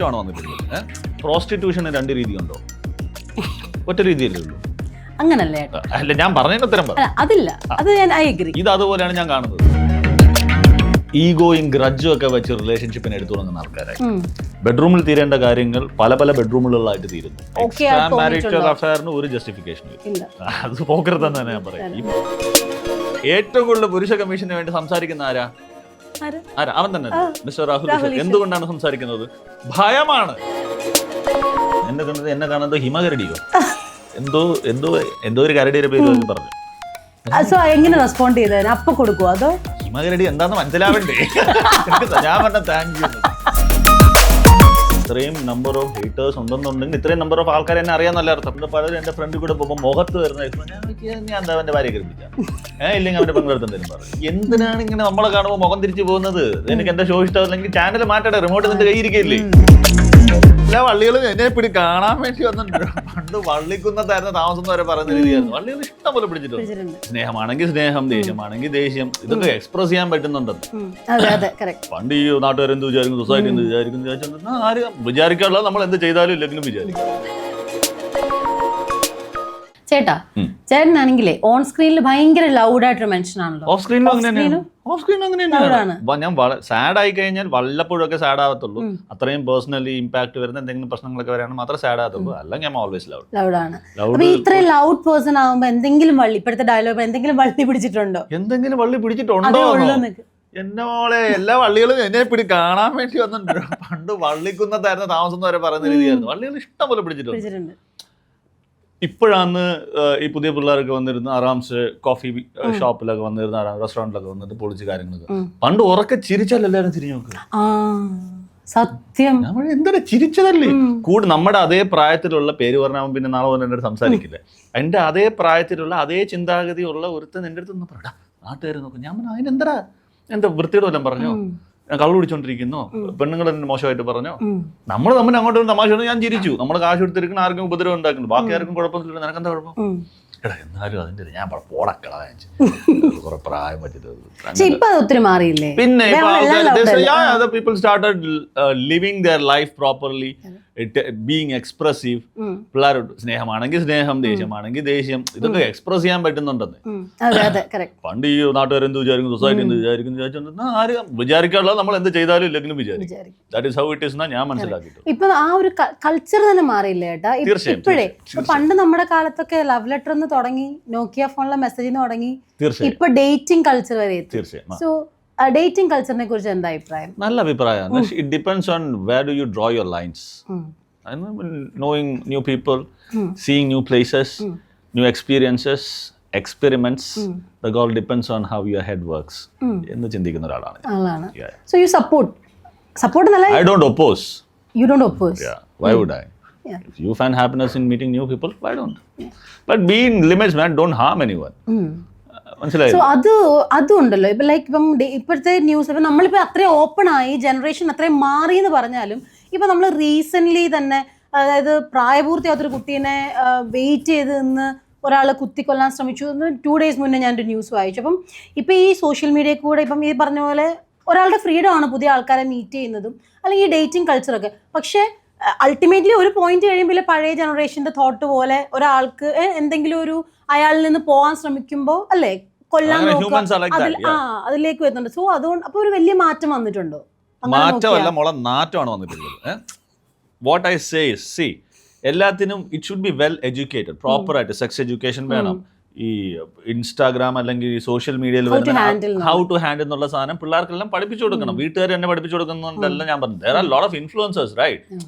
ആണ് വന്നിട്ടുള്ളത്. പ്രോസ്റ്റിറ്റ്യൂഷന് രണ്ട് രീതിയുണ്ടോ? ഒറ്റ രീതിയല്ലേ ഉള്ളൂ. അങ്ങനല്ലേ? അല്ല, ഞാൻ പറഞ്ഞതിന് ഉത്തരം പറ. അതില്ല, അത് ഞാൻ ഐ അഗ്രി. ഇത് അതുപോലെയാണ് ഞാൻ കാണുന്നത്. ഈഗോയും ഗ്രഡ്ജും ഒക്കെ വെച്ച് റിലേഷൻഷിപ്പിനെ എടുത്തു തുടങ്ങുന്ന ആൾക്കാരായി ബെഡ്റൂമിൽ തീരേണ്ട കാര്യങ്ങൾ പല പല ബെഡ്റൂമുകളിലായിട്ട് തീരുന്നു. മാരിറ്റൽ അഫയറിന് ഒരു ജസ്റ്റിഫിക്കേഷൻ ഇല്ല. അത് പോക്കരുതെന്ന് തന്നെ ഞാൻ പറയും. ഏറ്റവും കൂടുതൽ പുരുഷ കമ്മീഷന് വേണ്ടി സംസാരിക്കുന്ന ആരാ? അവൻ തന്നെ, മിസ്റ്റർ രാഹുൽ. എന്തുകൊണ്ടാണ് സംസാരിക്കുന്നത്? ഭയമാണ്. എന്നെ കാണുന്നത് ഹിമകരടിയോ എന്തോ എന്തോ എന്തോ ഒരു കരടിയുടെ പേര് പറഞ്ഞു. എങ്ങനെ റെസ്പോണ്ട് ചെയ്തത്? അപ്പൊ കൊടുക്കുവോ അതോ? ഹിമകരടി എന്താന്ന് മനസ്സിലാവണ്ടേ? ഞാൻ പറഞ്ഞ താങ്ക് യു. ഇത്രയും നമ്പർ ഓഫ് ഹേറ്റേഴ്സ് ഉണ്ടെന്നുണ്ടെങ്കിൽ ഇത്രയും നമ്പർ ഓഫ് ആൾക്കാരെ എന്നെ അറിയാന്നല്ല അർത്ഥം. പലരും എന്റെ ഫ്രണ്ട് കൂടെ പോകുമ്പോൾ മുഖത്ത് വരുന്ന ഞാൻ എന്താ അവന്റെ ഭാര്യ കരിപ്പിക്കാം ഇല്ലെങ്കിൽ അവന്റെ പങ്കെടുത്തെന്തെങ്കിലും പറഞ്ഞു. എന്തിനാണ് ഇങ്ങനെ നമ്മളെ കാണുമ്പോൾ മുഖം തിരിച്ചു പോകുന്നത്? എനിക്ക് എന്റെ ഷോ ഇഷ്ടമല്ലെങ്കിൽ ചാനൽ മാറ്റട്ടെ, റിമോട്ട് നിന്റെ കയ്യിരിക്കില്ലേ? എല്ലാ വള്ളികളും എന്നെ പിടി കാണാൻ വേണ്ടി വന്നിട്ടുണ്ട്. പണ്ട് വള്ളിക്കുന്നതായിരുന്നു താമസം വരെ പറയുന്ന രീതിയായിരുന്നു. വള്ളികൾ ഇഷ്ടം പോലെ പിടിച്ചിട്ടുണ്ട്. സ്നേഹമാണെങ്കിൽ സ്നേഹം, ദേഷ്യമാണെങ്കിൽ ദേഷ്യം, ഇതൊക്കെ എക്സ്പ്രസ് ചെയ്യാൻ പറ്റുന്നുണ്ടെന്ന്. പണ്ട് ഈ നാട്ടുകാരെന്ത് വിചാരിക്കും, സൊസൈറ്റി എന്ത് വിചാരിക്കും, ആരും വിചാരിക്കാനുള്ളത് നമ്മൾ എന്ത് ചെയ്താലും ഇല്ലെങ്കിലും വിചാരിക്കും. ചേട്ടാ, ചേട്ടനാണെങ്കിലേ ഓൺ സ്ക്രീനിൽ ഭയങ്കര ലൗഡായിട്ടൊരു മെൻഷൻ ആണല്ലോ. ഓഫ് സ്ക്രീനിലും അങ്ങനെയാണ്. ഞാൻ സാഡ് ആയി കഴിഞ്ഞാൽ വല്ലപ്പോഴൊക്കെ സാഡ് ആവത്തുള്ളൂ. അത്രയും പേഴ്സണലി ഇമ്പാക്ട് വരുന്ന എന്തെങ്കിലും പ്രശ്നങ്ങളൊക്കെ വരാണെങ്കിൽ മാത്രമേ സാഡ് ആവത്തുള്ളൂ. അല്ലെങ്കിൽ ഞാൻ ഓൾവേസ് ലൗഡാണ്. ഇത്രയും ലൗഡ് പേഴ്സൺ ആവുമ്പോ എന്തെങ്കിലും വള്ളി, ഇപ്പോഴത്തെ ഡയലോഗ് എന്തെങ്കിലും വള്ളി പിടിച്ചിട്ടുണ്ടോ? എന്തെങ്കിലും വള്ളി പിടിച്ചിട്ടുണ്ടോ? എന്നോളെ എല്ലാ വള്ളികളും എന്നെ കാണാൻ വേണ്ടി വന്നിട്ടുണ്ട്. പണ്ട് വള്ളിക്കുന്നതായിരുന്നു താമസം വരെ പറയുന്ന രീതിയായിരുന്നു. വള്ളികൾ ഇഷ്ടം പോലെ പിടിച്ചിട്ടുണ്ട്. ഇപ്പോഴാണ് ഈ പുതിയ പിള്ളേരൊക്കെ വന്നിരുന്ന ആറാംസ് കോഫി ഷോപ്പിലൊക്കെ വന്നിരുന്ന റെസ്റ്റോറൻറ്റിലൊക്കെ വന്നിട്ട് പൊളിച്ച് കാര്യങ്ങളൊക്കെ. പണ്ട് ഉറക്കെ ചിരിച്ചാൽ എല്ലാവരും തിരിഞ്ഞു നോക്കുക. സത്യം, നമ്മൾ എന്തൊരു ചിരിച്ചതല്ലേ. നമ്മുടെ അതേ പ്രായത്തിലുള്ള പേര് പറഞ്ഞാൽ പിന്നെ നാളെ പോലെ എൻ്റെ അടുത്ത് സംസാരിക്കില്ല. എൻ്റെ അതേ പ്രായത്തിലുള്ള അതേ ചിന്താഗതിയുള്ള ഒരുത്തൻ എൻ്റെ അടുത്ത് നിന്ന് പറയടാ നാട്ടുകാർ നോക്കും. ഞാൻ പറഞ്ഞു അതിനെന്താ, എന്താ വൃത്തിയുടെ വല്ലതും പറഞ്ഞോ, കള്ളു പിടിച്ചോണ്ടിരിക്കുന്നു, പെണ്ണുങ്ങൾ തന്നെ മോശമായിട്ട് പറഞ്ഞോ. നമ്മൾ തമ്മിൽ അങ്ങോട്ട് തമാശ ഞാൻ ചിരിച്ചു. നമ്മൾ കാശ് എടുത്തിരിക്കുന്ന ആർക്കും ഉപദ്രവം ഉണ്ടാക്കുന്നു, ബാക്കി ആർക്കും കുഴപ്പമൊന്നുമില്ല. നിനക്കെന്താ കുഴപ്പം? എടാ എന്നാലും അതിന്റെ ഞാൻ പോടക്കള കുറെ പ്രായം പറ്റില്ല. പിന്നെ people started living their life properly, being expressive. പിള്ളേരോട് സ്നേഹമാണെങ്കിൽ സ്നേഹം, ദേഷ്യമാണെങ്കിൽ ദേഷ്യം, ഇതൊക്കെ എക്സ്പ്രസ് ചെയ്യാൻ പറ്റുന്നുണ്ടെന്ന്. പണ്ട് ഈ നാട്ടുകാരെന്ത് വിചാരിക്കും, സൊസൈറ്റി എന്ത് വിചാരിക്കും, ആരും വിചാരിക്കാനുള്ളത് നമ്മൾ എന്ത് ചെയ്താലും ഇല്ലെങ്കിലും വിചാരിക്കും. That is how it is എന്നാ ഞാൻ മനസ്സിലാക്കിയിട്ടു. ഇപ്പൊ ആ ഒരു കൾച്ചർ തന്നെ മാറിയില്ലേ ഏട്ടാ? ഇപ്പോഴേ പണ്ട് നമ്മുടെ കാലത്തൊക്കെ ലവ് ലെറ്റർ എന്ന് തുടങ്ങി, നോക്കിയ ഫോണിലെ മെസ്സേജിന് തുടങ്ങി, ഇപ്പൊ ഡേറ്റിംഗ് കൾച്ചർ വരെ എത്തി. സോ ഡേറ്റിംഗ് കൾച്ചറിനെ കുറിച്ച് എന്താ അഭിപ്രായം? നല്ല അഭിപ്രായമാണ്. It depends on where do you draw your lines. Knowing new people, seeing new places, new experiences, experiments, the goal depends on how your head works. എന്ന് ചിന്തിക്കുന്ന ഒരാളാണ്. So you support എന്നല്ല, I don't oppose. You don't oppose? Yeah, why would I? If you find happiness in meeting new people, why don't? But be in limits, man. Don't harm anyone. മനസ്സിലായി? So അതുണ്ടല്ലോ. ഇപ്പൊ like ഇപ്പം ഇപ്പോഴത്തെ news, ഇപ്പം നമ്മളിപ്പോൾ അത്രയും open ആയി, generation അത്രയും മാറി എന്ന് പറഞ്ഞാലും ഇപ്പൊ നമ്മൾ റീസെന്റ് തന്നെ, അതായത് പ്രായപൂർത്തിയാത്തൊരു കുട്ടീനെ വെയിറ്റ് ചെയ്ത് നിന്ന് ഒരാൾ കുത്തിക്കൊല്ലാൻ ശ്രമിച്ചു എന്ന് 2 days മുന്നേ ഞാനൊരു ന്യൂസ് വായിച്ചു. അപ്പം ഇപ്പം ഈ സോഷ്യൽ മീഡിയയിൽ കൂടെ ഇപ്പം ഈ പറഞ്ഞ പോലെ ഒരാളുടെ ഫ്രീഡം ആണ് പുതിയ ആൾക്കാരെ മീറ്റ് ചെയ്യുന്നതും അല്ലെങ്കിൽ ഈ ഡേറ്റിംഗ് കൾച്ചറൊക്കെ. പക്ഷേ അൾട്ടിമേറ്റ്ലി ഒരു പോയിന്റ് കഴിയുമ്പോൾ പഴയ ജനറേഷന്റെ തോട്ട് പോലെ ഒരാൾക്ക് എന്തെങ്കിലും ഒരു അയാളിൽ നിന്ന് പോകാൻ ശ്രമിക്കുമ്പോൾ അല്ലേ കൊല്ലാൻ നോക്കുക, അതിലേക്ക് വരുന്നുണ്ട്. സോ അതുകൊണ്ട് അപ്പൊ ഒരു വലിയ മാറ്റം വന്നിട്ടുണ്ടോ? മാറ്റമല്ല മോളെ, നാറ്റമാണ് വന്നിട്ടുള്ളത്. What I say is, see, എല്ലാത്തിനും it should be well educated, proper ആയിട്ട് സെക്സ് എഡ്യൂക്കേഷൻ വേണം. ഈ ഇൻസ്റ്റാഗ്രാം അല്ലെങ്കിൽ ഈ സോഷ്യൽ മീഡിയയിൽ വരുന്ന ഹൗ ടു ഹാൻഡിൽ എന്നുള്ള സാധനം പിള്ളേർക്കെല്ലാം പഠിപ്പിച്ചു കൊടുക്കണം. വീട്ടുകാർ തന്നെ പഠിപ്പിച്ചു കൊടുക്കുന്നുണ്ടല്ല ഞാൻ പറഞ്ഞു. there are a lot of influencers, right?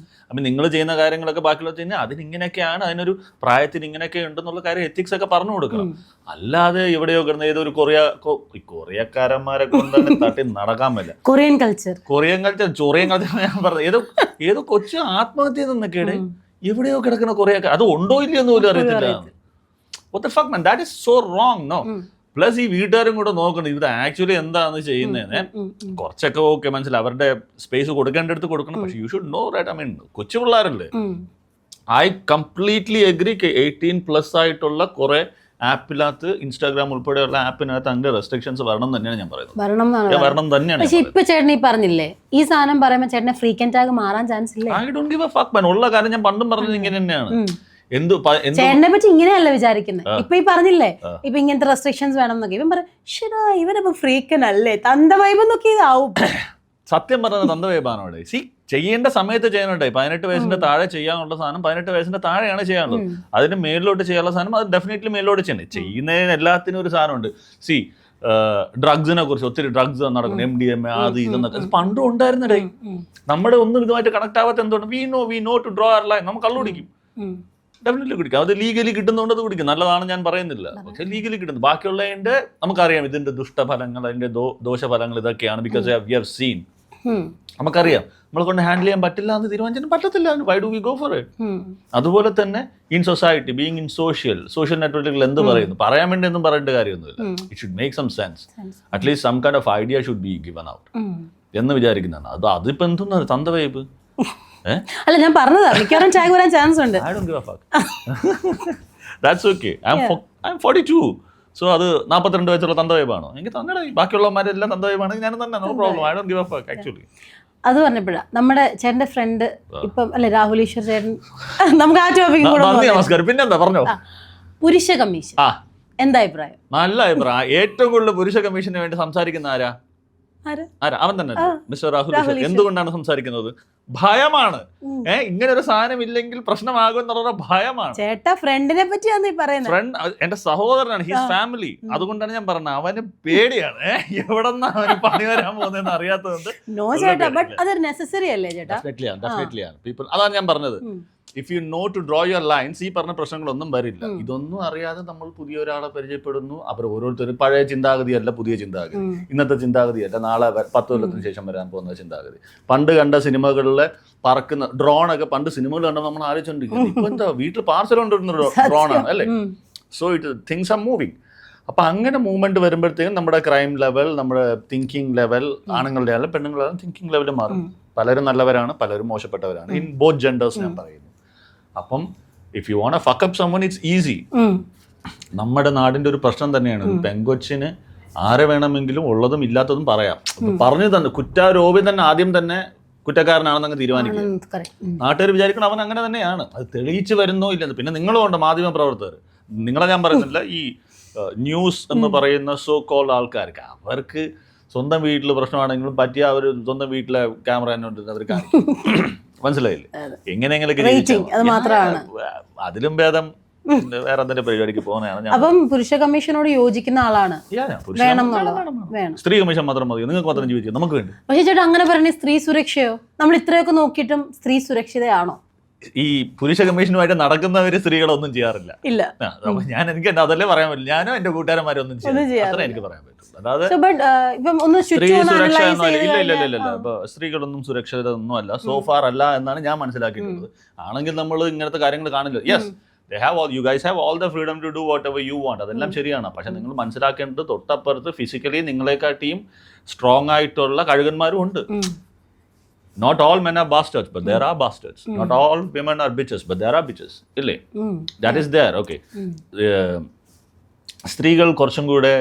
അപ്പം നിങ്ങൾ ചെയ്യുന്ന കാര്യങ്ങളൊക്കെ ബാക്കിയുള്ള കഴിഞ്ഞാൽ അതിനിങ്ങനെയൊക്കെയാണ്, അതിനൊരു പ്രായത്തിന് ഇങ്ങനെയൊക്കെ ഉണ്ടെന്നുള്ള കാര്യം എത്തിക്സ് ഒക്കെ പറഞ്ഞു കൊടുക്കണം. അല്ലാതെ എവിടെയോ കിടന്ന ഏതൊരു കൊറിയക്കാരന്മാരെ കൊണ്ടാണ് തട്ടി നടക്കാൻ പറ്റില്ല. കൊറിയൻ കൾച്ചർ ഞാൻ പറഞ്ഞത് ഏതോ കൊച്ചു ആത്മഹത്യ നിന്നൊക്കെയാണ് എവിടെയോ കിടക്കുന്ന കൊറിയക്കാർ. അത് ഉണ്ടോ ഇല്ലയെന്ന് പോലും അറിയത്തില്ല. What the fuck, man? That is so wrong, no? Plus ഈ വീട്ടുകാരും കൂടെ നോക്കണം ഇത് ആക്ച്വലി എന്താണ് ചെയ്യുന്നതെന്ന്. കുറച്ചൊക്കെ ഓക്കെ മനസ്സിലായി, അവരുടെ സ്പേസ് കൊടുക്കേണ്ടടുത്ത് കൊടുക്കണം. പക്ഷെ you should know right. I mean കൊച്ചു പിള്ളേരല്ലേ. I completely agree. 18+ ആയിട്ടുള്ള കുറെ ആപ്പിനകത്ത് ഇൻസ്റ്റാഗ്രാം ഉൾപ്പെടെയുള്ള ആപ്പിനകത്ത് അങ്ങനെ റെസ്ട്രിക്ഷൻസ് വരണം എന്ന് തന്നെയാണ് ഞാൻ പറയുന്നത്. വരണം തന്നെയാണ്. പക്ഷെ ഇപ്പൊ ചേട്ടൻ ഈ പറഞ്ഞില്ലേ ഈ സാധനം പറയുമ്പോൾ ചേട്ടനെ ഫ്രീക്വന്റ് ടാഗ് മാറാൻ ചാൻസ് ഇല്ലേ? I don't give a fuck man. ഉള്ള കാര്യം ഞാൻ പണ്ടും പറഞ്ഞത് ഇങ്ങനെ തന്നെയാണ്. ചേട്ടനെ പറ്റി ഇങ്ങനെയല്ല വിചാരിക്കുന്നത്. ഇപ്പൊ ഈ പറഞ്ഞില്ലേ ഇപ്പൊ ഇങ്ങനത്തെ റെസ്ട്രിക്ഷൻസ് വേണം എന്നൊക്കെ ഇവൻ പറയും ശരാ ഇവനിപ്പോ ഫ്രീക്കൻ അല്ലേ തന്ത വൈബ് എന്നൊക്കെ ഇതാവും. സത്യം പറഞ്ഞത് തന്ത വൈബാണോടെ. സി ചെയ്യേണ്ട സമയത്ത് ചെയ്യാനുണ്ടേ. 18 വയസ്സിന്റെ താഴെ ചെയ്യാനുള്ള സാധനം 18 വയസ്സിന്റെ താഴെയാണ് ചെയ്യാനുള്ളത്. അതിന് മേളിലോട്ട് ചെയ്യാനുള്ള സാധനം അത് ഡെഫിനറ്റ്ലി മേളിലോട്ട് ചെയ്യണം. ചെയ്യുന്നതിന് എല്ലാത്തിനും ഒരു സാധനമുണ്ട്. സി ഡ്രഗ്സിനെ കുറിച്ച് ഒത്തിരി ഡ്രഗ്സ് നടക്കുന്നു, MDMA അത് ഇതെന്നൊക്കെ പണ്ടും ഉണ്ടായിരുന്നടേ. നമ്മുടെ ഒന്നും ഇതുമായിട്ട് കണക്ട് ആവാത്ത എന്തുകൊണ്ട് we know to draw our line. നമുക്ക് കള്ളു കുടിക്കും, ഡെഫിനറ്റ്ലി കുടിക്കും. അത് ലീഗലി കിട്ടുന്നതുകൊണ്ട് അത് കുടിക്കും. നല്ലതാണ് ഞാൻ പറയുന്നില്ല, പക്ഷെ ലീഗലി കിട്ടുന്നത്. ബാക്കിയുള്ളതിന്റെ നമുക്കറിയാം ഇതിന്റെ ദുഷ്ടഫലങ്ങൾ അതിന്റെ ദോഷഫലങ്ങൾ ഇതൊക്കെയാണ്. Because we have seen. നമുക്കറിയാം നമ്മളെ കൊണ്ട് ഹാൻഡിൽ ചെയ്യാൻ പറ്റില്ല എന്ന് തീരുമാനിച്ചാൽ പറ്റത്തില്ല. Why do we go for it? അതുപോലെ തന്നെ in society, being in social നെറ്റ്വർക്കുകൾ എന്ത് പറയുന്നു, പറയാൻ വേണ്ടി ഒന്നും പറയേണ്ട കാര്യമൊന്നുമില്ല. It should make some sense. At least some kind of idea should be given out എന്ന് വിചാരിക്കുന്നതാണ്. അതിപ്പോ എന്തെന്ന് തന്ത വൈബ്. അല്ല ഞാൻ പറഞ്ഞതാ മിക്കവാറും ടാഗ് വരാൻ ചാൻസ് ഉണ്ട്. I don't give a fuck. That's okay. I'm 42. So അത് 42 വയസ്സുള്ള തന്ത വൈബാണോ? എനിക്ക് തന്നട. ബാക്കിയുള്ളവന്മാരെല്ലാം തന്ത വൈബാണെങ്കിൽ ഞാൻ തന്നെ. No problem. I don't give a fuck actually. അത് പറഞ്ഞപ്പോഴാ നമ്മുടെ ചേട്ടന്റെ ഫ്രണ്ട് ഇപ്പം അല്ലെ രാഹുൽ ഈശ്വർ ചേട്ടൻ, നമുക്ക് ആ ടോപ്പിക് നമസ്കാരം. പിന്നെന്താ പറഞ്ഞോ? പുരുഷ കമ്മീഷൻ എന്താ അഭിപ്രായം? നല്ല അഭിപ്രായം. ഏറ്റവും കൂടുതൽ പുരുഷ കമ്മീഷന് വേണ്ടി സംസാരിക്കുന്ന ആരാ? അവൻ തന്നെ, മിസ്റ്റർ രാഹുൽ ഈശ്വർ. എന്തുകൊണ്ടാണ് സംസാരിക്കുന്നത്? ഭയമാണ്. ഇങ്ങനെ ഒരു സാധനം ഇല്ലെങ്കിൽ പ്രശ്നമാകും എന്നുള്ള ഭയമാണ്. ചേട്ടാ ഫ്രണ്ടിനെ പറ്റിയാണ് ഈ പറയുന്നത്. ഫ്രണ്ട് എന്റെ സഹോദരനാണ്, ഹിസ് ഫാമിലി. അതുകൊണ്ടാണ് ഞാൻ പറഞ്ഞത് അവന് പേടിയാണ്. എവിടെന്നാ അവന് പണി വരാൻ പോകുന്നതെന്ന് അറിയാത്തതുകൊണ്ട്. നോ ചേട്ടാ, ബട്ട് അത് നെസസറി അല്ലേ ചേട്ടാ? ഡെഫിനറ്റ്ലി ആണ്. പീപ്പിൾ, അതാണ് ഞാൻ പറഞ്ഞത്. If you know to draw your lines, ഈ പറഞ്ഞ പ്രശ്നങ്ങളൊന്നും വരില്ല. ഇതൊന്നും അറിയാതെ നമ്മൾ പുതിയ ഒരാളെ പരിചയപ്പെടുന്നു. അവർ ഓരോരുത്തരും പഴയ ചിന്താഗതിയല്ല പുതിയ ചിന്താഗതി, ഇന്നത്തെ ചിന്താഗതിയല്ല നാളെ 10 കൊല്ലത്തിന് ശേഷം വരാൻ പോകുന്ന ചിന്താഗതി. പണ്ട് കണ്ട സിനിമകളിലെ പറക്കുന്ന ഡ്രോണൊക്കെ പണ്ട് സിനിമകൾ കണ്ടപ്പോൾ നമ്മൾ ആലോചിച്ചോണ്ടിരിക്കുന്നത്. ഇപ്പൊ എന്താ വീട്ടിൽ പാർസൽ കൊണ്ടുവരുന്ന ഡ്രോണാണ് അല്ലേ? So it things are moving. അപ്പൊ അങ്ങനെ മൂവ്മെന്റ് വരുമ്പോഴത്തേക്കും നമ്മുടെ ക്രൈം ലെവൽ, നമ്മുടെ തിങ്കിങ് ലെവൽ, ആണുങ്ങളുടെ ആയാലും പെണ്ണുങ്ങളുടെ ആയാലും തിങ്കിങ് ലെവൽ മാറും. പലരും നല്ലവരാണ്, പലരും മോശപ്പെട്ടവരാണ്. ഇൻ ബോത്ത് ജെൻഡേഴ്സ് ഞാൻ പറയുന്നു. അപ്പം if you want fuck up someone it's easy. നമ്മുടെ നാടിന്റെ ഒരു പ്രശ്നം തന്നെയാണ്. പെങ്കൊച്ചിന് ആരെ വേണമെങ്കിലും ഉള്ളതും ഇല്ലാത്തതും പറയാം. പറഞ്ഞു തന്നെ കുറ്റാരോപി തന്നെ ആദ്യം തന്നെ കുറ്റക്കാരനാണെന്നങ്ങ് തീരുമാനിക്കും. നാട്ടുകാർ വിചാരിക്കണം അവൻ അങ്ങനെ തന്നെയാണ്. അത് തെളിയിച്ച് വരുന്നോ ഇല്ലെന്ന്. പിന്നെ നിങ്ങളുണ്ട് മാധ്യമ പ്രവർത്തകർ, നിങ്ങളെ ഞാൻ പറയുന്നില്ല, ഈ ന്യൂസ് എന്ന് പറയുന്ന സോ കോൾഡ് ആൾക്കാർക്ക് അവർക്ക് സ്വന്തം വീട്ടിൽ പ്രശ്നമാണെങ്കിലും പറ്റിയ അവർ സ്വന്തം വീട്ടിലെ ക്യാമറ തന്നെ അവർ കാണിക്കും. മനസ്സിലായില്ലേ? എങ്ങനെയെങ്കിലും അതിലും ഭേദം വേറെ എന്തെങ്കിലും പരിപാടിക്ക് പോകുന്നതാണ്. അപ്പം പുരുഷ കമ്മീഷനോട് യോജിക്കുന്ന ആളാണ്. സ്ത്രീ കമ്മീഷൻ മാത്രം മതി, നിങ്ങൾക്ക് മാത്രം ജീവിക്കാം, നമുക്ക് വേണ്ടി. പക്ഷേ ചേട്ടാ അങ്ങനെ പറഞ്ഞ സ്ത്രീ സുരക്ഷയോ? നമ്മൾ ഇത്രയൊക്കെ നോക്കിയിട്ടും സ്ത്രീ സുരക്ഷിതയാണോ? ഈ പുരുഷ കമ്മീഷനുമായിട്ട് നടക്കുന്നവര് സ്ത്രീകളൊന്നും ചെയ്യാറില്ല. ഇല്ല, ഞാൻ എനിക്ക് അതല്ലേ പറയാൻ പറ്റില്ല. ഞാനോ എന്റെ കൂട്ടുകാരന്മാരും ഒന്നും ചെയ്യാം, അത്ര എനിക്ക് പറയാൻ പറ്റും. അതായത് സ്ത്രീ സുരക്ഷ ഇല്ല. ഇപ്പൊ സ്ത്രീകളൊന്നും സുരക്ഷിതരൊന്നും അല്ല, സോഫാർ അല്ല എന്നാണ് ഞാൻ മനസ്സിലാക്കിയിട്ടുള്ളത്. ആണെങ്കിൽ നമ്മൾ ഇങ്ങനത്തെ കാര്യങ്ങൾ കാണില്ല. Yes, you guys have all the freedom to do whatever you want. അതെല്ലാം ശരിയാണ്. പക്ഷെ നിങ്ങൾ മനസ്സിലാക്കേണ്ടത് തൊട്ടപ്പുറത്ത് ഫിസിക്കലി നിങ്ങളെക്കാട്ടിയും സ്ട്രോങ് ആയിട്ടുള്ള കഴുകന്മാരും ഉണ്ട്. Not all men are bastards, but there are bastards. Not all women are bitches, but there are bitches. ഇല്ലേ? That is there. Okay. സ്ത്രീകൾ കുറച്ചും കൂടെ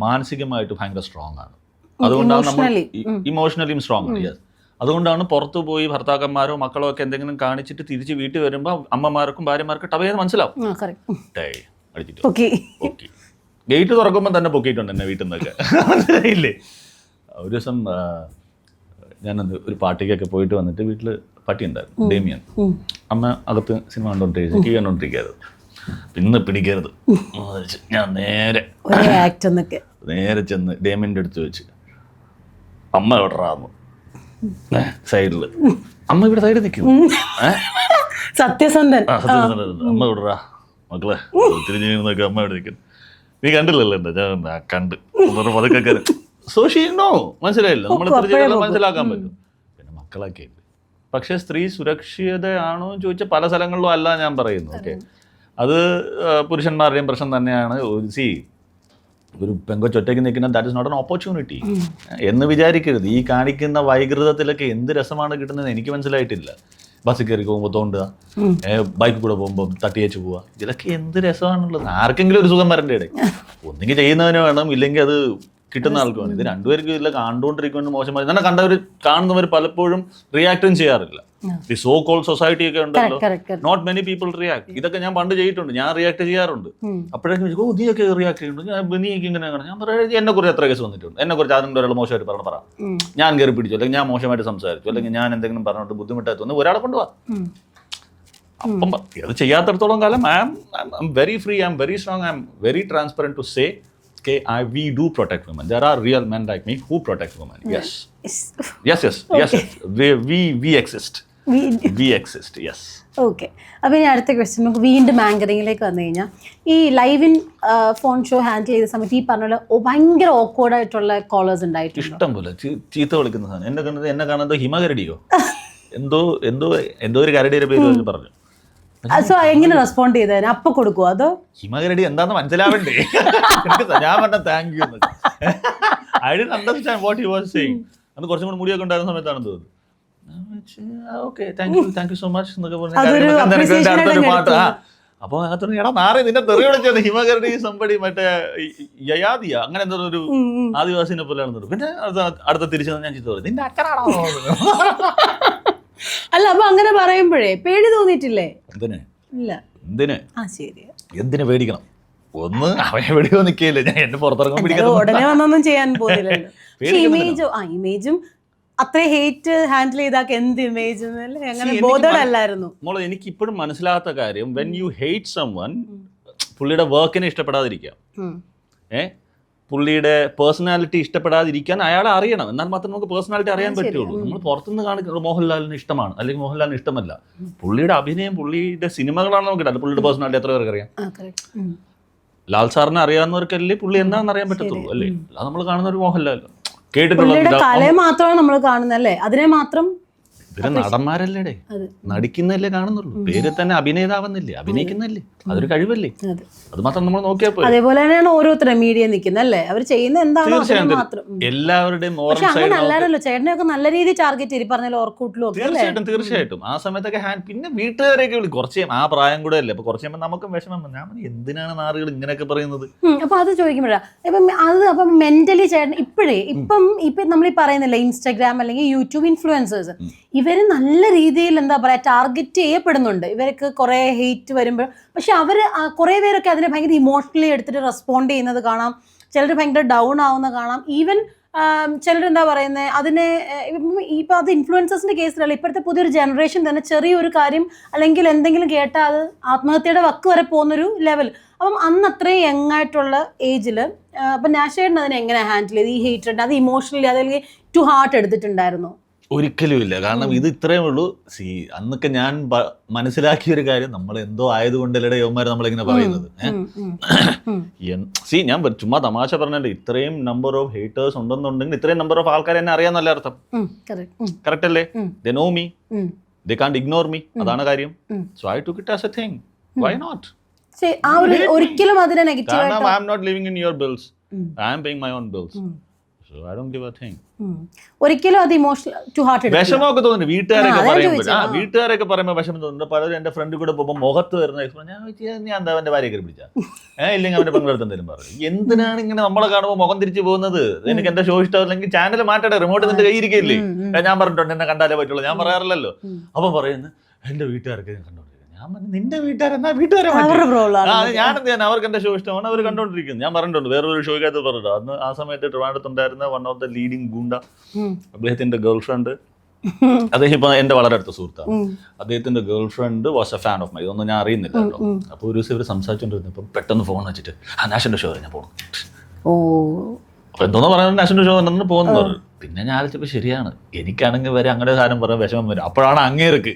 മാനസികമായിട്ട് ഭയങ്കര സ്ട്രോങ് ആണ്. അതുകൊണ്ടാണ് നമ്മൾ ഇമോഷണലിയും സ്ട്രോങ് ആണ്. യെസ്, അതുകൊണ്ടാണ് പുറത്തു പോയി ഭർത്താക്കന്മാരോ മക്കളോ ഒക്കെ എന്തെങ്കിലും കാണിച്ചിട്ട് തിരിച്ച് വീട്ടിൽ വരുമ്പോൾ അമ്മമാർക്കും ഭാര്യമാർക്കും ടവേന്ന് മനസ്സിലാവും. ഗേറ്റ് തുറക്കുമ്പോൾ തന്നെ പൊക്കിയിട്ടുണ്ട് എന്നെ വീട്ടിൽ നിന്നൊക്കെ. മനസ്സിലായില്ലേ? ഒരു ദിവസം ഞാനത് ഒരു പാർട്ടിക്കൊക്കെ പോയിട്ട് വന്നിട്ട് വീട്ടിൽ പട്ടി ഉണ്ടായിരുന്നു, ഡേമിയൻ. അമ്മ അകത്ത് സിനിമ കണ്ടോണ്ടിരിക്കുക, കീ കണ്ടോണ്ടിരിക്കരുത്, ഇന്ന് പിടിക്കരുത്. ഞാൻ നേരെ ചെന്ന് ഡേമിയൻ്റെ അടുത്ത് വെച്ച് അമ്മ എവിടെറാന്ന് സൈഡില്. അമ്മ ഇവിടെ സൈഡിൽ നിൽക്കുന്നു. സത്യസന്ധൻ. അമ്മ എവിടെറാ മക്കളെ തിരിഞ്ഞു നിന്നൊക്കെ അമ്മ എവിടെ നിൽക്കുന്നു. നീ കണ്ടില്ലല്ലോ എന്താ? ഞാൻ കണ്ട് പതുക്കെ. സോഷ്യനോ മനസ്സിലായില്ല. നമ്മൾ മനസ്സിലാക്കാൻ പറ്റും. പിന്നെ മക്കളൊക്കെ ഉണ്ട്. പക്ഷെ സ്ത്രീ സുരക്ഷിതയാണോ എന്ന് ചോദിച്ചാൽ പല സ്ഥലങ്ങളിലും അല്ല ഞാൻ പറയുന്നു. ഓക്കെ, അത് പുരുഷന്മാരുടെയും പ്രശ്നം തന്നെയാണ്. ഒരു പെങ്കൊച്ചൊറ്റയ്ക്ക് നിൽക്കുന്ന that is not an opportunity എന്ന് വിചാരിക്കരുത്. ഈ കാണിക്കുന്ന വൈകൃതത്തിലൊക്കെ എന്ത് രസമാണ് കിട്ടുന്നത് എനിക്ക് മനസ്സിലായിട്ടില്ല. ബസ്സിൽ കയറി പോകുമ്പോൾ തോണ്ടുക, ബൈക്കിൽ കൂടെ പോകുമ്പോൾ തട്ടിയേച്ച് പോവുക, ഇതിലൊക്കെ എന്ത് രസമാണുള്ളത്. ആർക്കെങ്കിലും ഒരു സുഖം വരണ്ടേ ഇടയിൽ. ഒന്നെങ്കിൽ ചെയ്യുന്നവന് വേണം, ഇല്ലെങ്കിൽ അത് കിട്ടുന്ന ആൾക്ക് വേണം. ഇത് രണ്ടുപേർക്ക് ഇതിൽ കണ്ടുകൊണ്ടിരിക്കുമെന്ന് മോശമായി തന്നെ കണ്ടവർ കാണുന്നവർ പലപ്പോഴും റിയാക്റ്റും ചെയ്യാറില്ല. ഈ സോ കോൾ സൊസൈറ്റി ഒക്കെ ഉണ്ടല്ലോ, നോട്ട് മെനി പീപ്പിൾ റിയാക്ട്. ഇതൊക്കെ ഞാൻ പണ്ട് ചെയ്തിട്ടുണ്ട്, ഞാൻ റിയാക്ട് ചെയ്യാറുണ്ട്. അപ്പോഴേക്കും നീയൊക്കെ റിയാക്ട് ചെയ്യുന്നുണ്ട്, നീക്ക് ഇങ്ങനെയാണ്. ഞാൻ പറയുന്നത് എന്നെ കുറിച്ച് എത്ര കേസ് വന്നിട്ടുണ്ട്, എന്നെ കുറിച്ച് ആദ്യം ഒരാൾ മോശമായിട്ട് പറ, ഞാൻ കയറി പിടിച്ചു, അല്ലെങ്കിൽ ഞാൻ മോശമായിട്ട് സംസാരിച്ചു, അല്ലെങ്കിൽ ഞാൻ എന്തെങ്കിലും പറഞ്ഞിട്ട് ബുദ്ധിമുട്ടായി തോന്നി ഒരാളെ കൊണ്ടുപോവാ. അപ്പം അത് ചെയ്യാത്തടത്തോളം കാലം I M very free, I M very strong, I M very transparent to say okay, we do protect women. There are real men like me who protect women. Yes. We exist. We exist. Yes. Okay. അപ്പോൾ ഇനി അടുത്ത question നമുക്ക് വീണ്ടും ആങ്കറിങ്ങിലേക്ക് വന്നു കഴിഞ്ഞാൽ, ഈ live in phone show handle ചെയ്ത സമയത്ത് ഈ പറഞ്ഞ പോലെ ഭയങ്കര ഓക്വേർഡ് ആയിട്ടുള്ള കോളേഴ്സ് ഉണ്ടായിട്ടുണ്ട്. ഇഷ്ടം പോലെ ചീത്ത വിളിക്കുന്ന സാധനം. എന്നെ കാണുന്നത് ഹിമകരടിയോ എന്തോ ഒരു കരടിയുടെ പേര് പറഞ്ഞു. സോ എങ്ങനെ റെസ്പോണ്ട് ചെയ്തതിന് അപ്പൊ കൊടുക്കുവോ അതോ? ഹിമകരടി എന്താന്ന് മനസ്സിലാവണ്ടേ? ഞാൻ പറഞ്ഞ thank you. I didn't understand what he was saying. അന്ന് കുറച്ചും കൂടി മുടിയൊക്കെ ഉണ്ടായിരുന്ന സമയത്താണെന്ന് തോന്നുന്നു. Okay, thank you so much എന്നൊക്കെ പറഞ്ഞു പാട്ട്. അപ്പൊ അകത്തോട്ട് എടാ നാറി നിന്നെ തെറി വിളിച്ചത് ഹിമകരടി സംബടി മറ്റേ യയാദിയ അങ്ങനെ എന്തോ ഒരു ആദിവാസിനെ പോലെയാണെന്ന്. പിന്നെ അടുത്ത തിരിച്ചു ഞാൻ ചിത്രം പറയും, നിന്റെ അച്ഛനാണോ? അല്ല, അപ്പൊ അങ്ങനെ പറയുമ്പോഴേ പേടി തോന്നിയിട്ടില്ലേ? എന്തിനു പേടിക്കണം? ഒന്ന് അവനെ പേടിയോ നിൽക്കില്ല, ഞാൻ എന്നെ പുറത്തിറങ്ങാൻ പിടിക്കാൻ ഉടനെ വന്നൊന്നും ചെയ്യാൻ പോകുന്നില്ലല്ലോ. ഇമേജും അത്ര ഹേറ്റ് ഹാൻഡിൽ ചെയ്താൽ എന്ത് ഇമേജ് അങ്ങനെ ബോധമല്ലായിരുന്നു. എനിക്ക് ഇപ്പോഴും മനസ്സിലാത്ത കാര്യം, വെൻ യു ഹേറ്റ് സംവൺ, പുള്ളിയുടെ വർക്കിനെ ഇഷ്ടപ്പെടാതിരിക്കാം, പുള്ളിയുടെ പേഴ്സണാലിറ്റി ഇഷ്ടപ്പെടാതിരിക്കാൻ അയാളെ അറിയണം. എന്നാൽ മാത്രമേ നമുക്ക് പേഴ്സണാലിറ്റി അറിയാൻ പറ്റുള്ളൂ. നമ്മൾ പുറത്തുനിന്ന് കാണിക്കുന്നത് മോഹൻലാലിന് ഇഷ്ടമാണ് അല്ലെങ്കിൽ മോഹൻലാലിന് ഇഷ്ടമല്ല. പുള്ളിയുടെ അഭിനയം, പുള്ളിയുടെ സിനിമകളാണ് നമുക്ക് കിട്ടാൻ. പുള്ളിയുടെ പേഴ്സണാലിറ്റി എത്ര പേർക്ക് അറിയാം? ലാൽ സാറിനെ അറിയാവുന്നവർക്കല്ലേ പുള്ളി എന്താണെന്ന് അറിയാൻ പറ്റത്തുള്ളൂ, അല്ലേ? അത് നമ്മൾ കാണുന്ന ഒരു മോഹൻലാൽ കേട്ടിട്ടുള്ള കലയെ മാത്രമാണ് നമ്മൾ കാണുന്നല്ലേ, അതിനെ മാത്രം. ഇവര് നടന്മാരല്ലേടേ, നടിക്കുന്നല്ലേ കാണുന്നുള്ളൂ. പേര് തന്നെ അഭിനേതാവെന്നില്ലേ, അഭിനയിക്കുന്നല്ലേ, അതൊരു കഴിവല്ലേ. അത് മാത്രം നമ്മൾ നോക്കിയാൽ പോയി. അതേപോലെ തന്നെയാണ് ഓരോരുത്തരും മീഡിയ നിൽക്കുന്നല്ലേ, അവർ ചെയ്യുന്ന എന്താണോ മാത്രം. എല്ലാവരുടെയും അല്ലാതല്ലോ ചേട്ടനെയൊക്കെ നല്ല രീതിയിൽ ടാർഗറ്റ് ചെയ്ത് പറഞ്ഞാൽ ഓർക്കൂട്ടിലും. തീർച്ചയായിട്ടും ആ സമയത്തൊക്കെ പിന്നെ വീട്ടുകാരെയൊക്കെ വിളി. കുറച്ച് ആ പ്രായം കൂടെ അല്ലേ, അപ്പൊ കുറച്ച് നമുക്കും വിഷമം. ഞാൻ എന്തിനാണ് നാറുകൾ ഇങ്ങനെയൊക്കെ പറയുന്നത്? അപ്പൊ അത് ചോദിക്കുമ്പോഴാ ഇപ്പം അത് അപ്പം മെന്റലി ചേട്ടൻ ഇപ്പം നമ്മൾ ഈ പറയുന്നില്ല ഇൻസ്റ്റാഗ്രാം അല്ലെങ്കിൽ യൂട്യൂബ് ഇൻഫ്ലുവൻസേഴ്സ്, ഇവര് നല്ല രീതിയിൽ എന്താ പറയാ ടാർഗറ്റ് ചെയ്യപ്പെടുന്നുണ്ട്. ഇവർക്ക് കുറെ ഹെയ്റ്റ് വരുമ്പോൾ, പക്ഷെ അവര് കുറെ പേരൊക്കെ അതിനെ ഭയങ്കര ഇമോഷണലി എടുത്തിട്ട് റെസ്പോണ്ട് ചെയ്യുന്നത് കാണാം. ചിലർ ഭയങ്കര ഡൗൺ ആവുന്ന കാണാം. ഈവൻ ചിലരെന്താ പറയുന്നത് അതിനെ ഇപ്പം അത് ഇൻഫ്ലുവൻസേഴ്സിന്റെ കേസിലല്ല, ഇപ്പോഴത്തെ പുതിയൊരു ജനറേഷൻ തന്നെ ചെറിയൊരു കാര്യം അല്ലെങ്കിൽ എന്തെങ്കിലും കേട്ടാൽ അത് ആത്മഹത്യയുടെ വക്ക് വരെ പോകുന്നൊരു ലെവൽ. അപ്പം അന്ന് അത്രയും യങ് ആയിട്ടുള്ള ഏജിൽ അപ്പം നാഷേട്ടൻ അതിനെ എങ്ങനെ ഹാൻഡിൽ ചെയ്ത് ഈ ഹേറ്റഡ് അത് ഇമോഷണലി അതല്ലെങ്കിൽ ടു ഹാർട്ട് എടുത്തിട്ടുണ്ടായിരുന്നു? ഒരിക്കലും ഇല്ല. കാരണം ഇത് ഇത്രയേ ഉള്ളൂ. അന്നൊക്കെ ഞാൻ മനസ്സിലാക്കിയൊരു കാര്യം, നമ്മൾ എന്തോ ആയതുകൊണ്ടല്ലേ യവന്മാർ നമ്മളിങ്ങനെ പറയുന്നത്. ഞാൻ ചുമ്മാ തമാശ പറഞ്ഞിട്ട് ഇത്രയും നമ്പർ ഓഫ് ഹേറ്റേഴ്സ് ഉണ്ടെന്നുണ്ടെങ്കിൽ ഇത്രയും നമ്പർ ഓഫ് ആൾക്കാർ എന്നെ അറിയാന്നല്ല അർത്ഥം. കറക്റ്റ് അല്ലേ? ദേ നോ മീ, ദേ കാണ്ട് ഇഗ്നോർ മീ. അതാണ് കാര്യം. So I took it as a thing. Why not? ഒരിക്കലും അതിനെ നെഗറ്റീവ് കാരണം I am not living in your bills, I am paying my own bills. So I don't give a thing. ഒരിക്കലും അത് emotional to heart എടുക്കും. വിഷമമൊക്കെ തോന്നുന്നു വീട്ടുകാരൊക്കെ പറയുമ്പോൾ വിഷമം തോന്നുന്നു. പലരും എന്റെ ഫ്രണ്ട് കൂടെ പോകുമ്പോൾ മുഖത്ത് വരുന്ന ഞാൻ എന്താ അവന്റെ ഭാര്യ കയറി പിടിച്ചാ ഇല്ലെങ്കിൽ അവന്റെ പെങ്ങളെടുത്ത് എന്തെങ്കിലും പറയും. എന്തിനാണ് ഇങ്ങനെ നമ്മളെ കാണുമ്പോൾ മുഖം തിരിച്ചു പോകുന്നത്? എനിക്ക് എന്റെ ഷോ ഇഷ്ടമല്ലെങ്കിൽ ചാനൽ മാറ്റട്ടെ, റിമോട്ട് നിന്റെ കയ്യിരിക്കില്ലേ? ഞാൻ പറഞ്ഞിട്ടുണ്ട് എന്നെ കണ്ടാലേ പറ്റുള്ളൂ, ഞാൻ പറയാറില്ലല്ലോ. അപ്പം പറയുന്നു എന്റെ വീട്ടുകാർക്ക് കണ്ടോ. നിന്റെ വീട്ടുകാരെന്നാ വീട്ടുകാരെ ഞാനെന്ത് ചെയ്യാൻ? അവർക്ക് എന്റെ ഷോ ഇഷ്ടമാണ്, അവർ കണ്ടോണ്ടിരിക്കുന്നു. ഞാൻ പറഞ്ഞിട്ടുണ്ട്, വേറൊരു ഷോയ്ക്കകത്ത് പറഞ്ഞിട്ട് അന്ന് ആ സമയത്ത് ട്രിവാൻഡ്രത്തുണ്ടായിരുന്ന വൺ ഓഫ് ദ ലീഡിങ് ഗുണ്ട, അദ്ദേഹത്തിന്റെ ഗേൾ ഫ്രണ്ട്, അദ്ദേഹം ഇപ്പൊ എന്റെ വളരെ അടുത്ത സുഹൃത്താണ്. അദ്ദേഹത്തിന്റെ girl friend was A fan of my. ഇതൊന്നും ഞാൻ അറിയുന്നില്ല കേട്ടോ. അപ്പൊ ഒരു ദിവസം ഇവർ സംസാരിച്ചോണ്ടിരുന്നപ്പം പെട്ടെന്ന് ഫോൺ വെച്ചിട്ട് നാഷന്റെ ഷോ ഞാൻ പോകണം. അപ്പൊ എന്തോന്ന് പറയുന്നത് നാഷന്റെ ഷോ എന്നു പോകുന്നു. പിന്നെ ഞാൻ ആലോചിച്ചപ്പോ ശരിയാണ്, എനിക്കാണെങ്കിൽ വരെ അങ്ങനെ സാധനം പറയാൻ വിഷമം വരും. അപ്പോഴാണ് അങ്ങേർക്ക്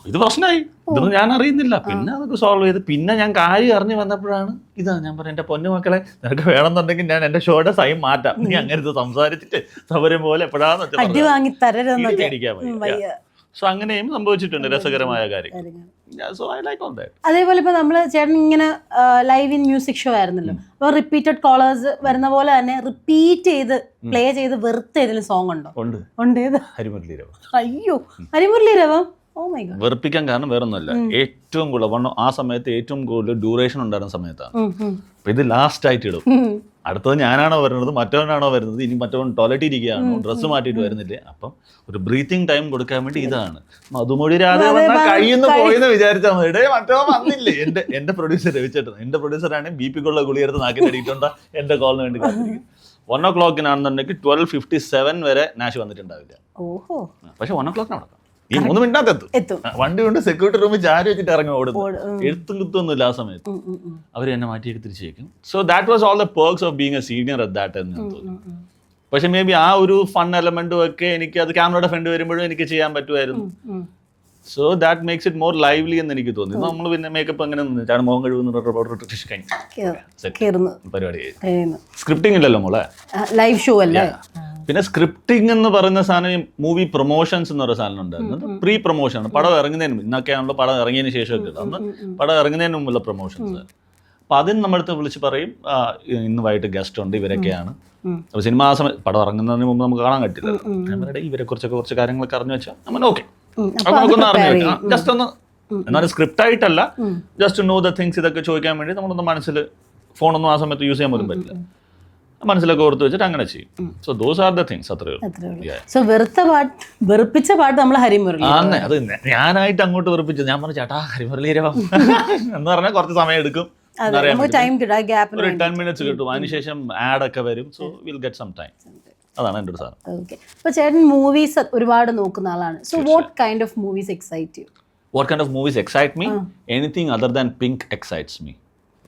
ഇത് പ്രശ്നമായി, ഇതൊന്നും ഞാൻ അറിയുന്നില്ല. പിന്നെ അതൊക്കെ സോൾവ് ചെയ്ത് പിന്നെ ഞാൻ കാര്യം അറിഞ്ഞു വന്നപ്പോഴാണ് ഇതാണ് ഞാൻ പറഞ്ഞ എന്റെ പൊന്നു മക്കളെ, നിനക്ക് വേണമെന്നുണ്ടെങ്കിൽ ഞാൻ എന്റെ ഷോയുടെ സൈൻ മാറ്റാം, നീ അങ്ങനെ സംസാരിച്ചിട്ട് സൗകര്യം പോലെ എപ്പോഴാന്ന് വെച്ചാൽ സോ അങ്ങനെയും സംഭവിച്ചിട്ടുണ്ട് രസകരമായ കാര്യം. So I like all that. അതേപോലെ ഇപ്പൊ നമ്മള് ചേട്ടൻ ഇങ്ങനെ ലൈവ് ഇൻ മ്യൂസിക് ഷോ ആയിരുന്നല്ലോ, അപ്പൊ റിപ്പീറ്റഡ് കോളേഴ്സ് വരുന്ന പോലെ തന്നെ റിപ്പീറ്റ് ചെയ്ത് പ്ലേ ചെയ്ത് വെറുതെ ഏതെങ്കിലും സോങ് ഉണ്ടോ? ഉണ്ട്. ഹരിമുരളീരവം. അയ്യോ, ഹരിമുരളീരവം. Oh my god. വെറുപ്പിക്കാൻ കാരണം വേറൊന്നുമല്ല, ഏറ്റവും കൂടുതൽ ആ സമയത്ത് ഏറ്റവും കൂടുതൽ ഡ്യൂറേഷൻ ഉണ്ടായിരുന്ന സമയത്താണ്. അപ്പൊ ഇത് ലാസ്റ്റ് ആയിട്ട് ഇടും. അടുത്തത് ഞാനാണോ വരുന്നത്, മറ്റവനാണോ വരുന്നത്, ഇനി മറ്റവൻ ടോയ്ലറ്റിൽ ഇരിക്കുകയാണോ, ഡ്രസ്സ് മാറ്റിയിട്ട് വരുന്നില്ലേ, അപ്പം ഒരു ബ്രീത്തിങ് ടൈം കൊടുക്കാൻ വേണ്ടി ഇതാണ്. മധുമൊഴി രാധ കഴിയുന്ന പോയെന്ന് വിചാരിച്ചാൽ മതി. മറ്റോ വന്നില്ലേ. എന്റെ പ്രൊഡ്യൂസർ രവിച്ചേട്ടൻ, എന്റെ പ്രൊഡ്യൂസറാണ് BP ക്കുള്ള ഗുളിയെടുത്ത് നാക്കിൽ അടിയിട്ടുണ്ടോ എന്റെ കോളിന് വേണ്ടി കാത്തിരിക്കും. 1 o'clock ,12:57 വരെ നാഷ് വന്നിട്ടുണ്ടാവില്ല. ഓഹോ. പക്ഷെ 1 o'clock നടക്കാം. ഈ 3 മിനിറ്റ് എത്തും. വണ്ടി കൊണ്ട് സെക്യൂരിറ്റി റൂമിൽ ചാരി വെച്ചിട്ട് ഇറങ്ങി ഓടുന്നു. എഴുത്തും കുത്തൊന്നുമില്ല ആ സമയത്ത്. അവർ എന്നെ മാറ്റിയൊക്കെ തിരിച്ചേക്കും. So that was all the perks of being a senior at that എന്ന് ഞാൻ തോന്നുന്നു. പക്ഷെ മേ ബി ആ ഒരു ഫൺ എലമെന്റും ഒക്കെ എനിക്ക് അത് ക്യാമറയുടെ ഫ്രണ്ട് വരുമ്പോഴും എനിക്ക് ചെയ്യാൻ പറ്റുമായിരുന്നു. So that makes it more lively എന്ന് എനിക്ക് തോന്നി. നമ്മൾ പിന്നെ മേക്കപ്പ് അങ്ങനെ മുഖം കഴിവുന്ന പരിപാടി. സ്ക്രിപ്റ്റിംഗ് ഇല്ലല്ലോ മോളെ, ലൈവ് ഷോ അല്ലേ. പിന്നെ സ്ക്രിപ്റ്റിംഗ് എന്ന് പറയുന്ന സാധനം മൂവി പ്രൊമോഷൻസ് എന്ന് പറയുന്ന സാധനം ഉണ്ടായിരുന്നു. പ്രീ പ്രൊമോഷൻ, പടം ഇറങ്ങുന്നതിന് ഇന്നൊക്കെയാണല്ലോ പടം ഇറങ്ങിയതിന് ശേഷമൊക്കെ അന്ന് പടം ഇറങ്ങുന്നതിന് മുമ്പുള്ള പ്രൊമോഷൻസ്. അപ്പം അതിന് നമ്മളടുത്ത് വിളിച്ച് പറയും ഇന്ന് വൈകിട്ട് ഗസ്റ്റ് ഉണ്ട്, ഇവരൊക്കെയാണ്. അപ്പോൾ സിനിമ ആ സമയത്ത് പടം ഇറങ്ങുന്നതിന് മുമ്പ് നമുക്ക് കാണാൻ പറ്റില്ല. നമ്മുടെ ഇവരെ കുറിച്ചൊക്കെ കുറച്ച് കാര്യങ്ങളൊക്കെ അറിഞ്ഞു വെച്ചാൽ നമ്മൾ ഓക്കെ അപ്പോൾ നമുക്കൊന്ന് അറിഞ്ഞു വെക്കാം. ജസ്റ്റ് ഒന്ന്, എന്നാലും സ്ക്രിപ്റ്റ് ആയിട്ടല്ല, ജസ്റ്റ് നോ ദ തിങ്സ് ഇതൊക്കെ ചോദിക്കാൻ വേണ്ടി നമ്മളൊന്ന് മനസ്സിൽ ഫോണൊന്നും ആ സമയത്ത് യൂസ് ചെയ്യാൻ പോലും പറ്റില്ല, മനസ്സിലൊക്കെ ഓർത്ത് വെച്ചിട്ട് അങ്ങനെ ചെയ്യും. So those are the things. അത്രയേ ഉള്ളൂ. സോ വെറുപ്പിച്ച പാട്ട് നമ്മൾ ഹരിമുരളി. ആന്നെ, അത് ഞാനായിട്ട് അങ്ങോട്ട് വെറുപ്പിച്ചു. ഞാൻ പറഞ്ഞു ചേട്ടാ ഹരിമുരളീരവം എന്ന് പറഞ്ഞാൽ കുറച്ച് സമയം എടുക്കും, ഒരു 10 minutes കിട്ടും. അതിനുശേഷം ആഡ് ഒക്കെ വരും. So will get some time. അതാണ് എൻ്റെ ഒരു സാധനം. ഓക്കെ. അപ്പോൾ ചേട്ടൻ മൂവീസ് ഒരുപാട് നോക്കുന്ന ആളാണ്. So what kind of movies excite you? What kind of movies excite me? Anything other than Pink excites me.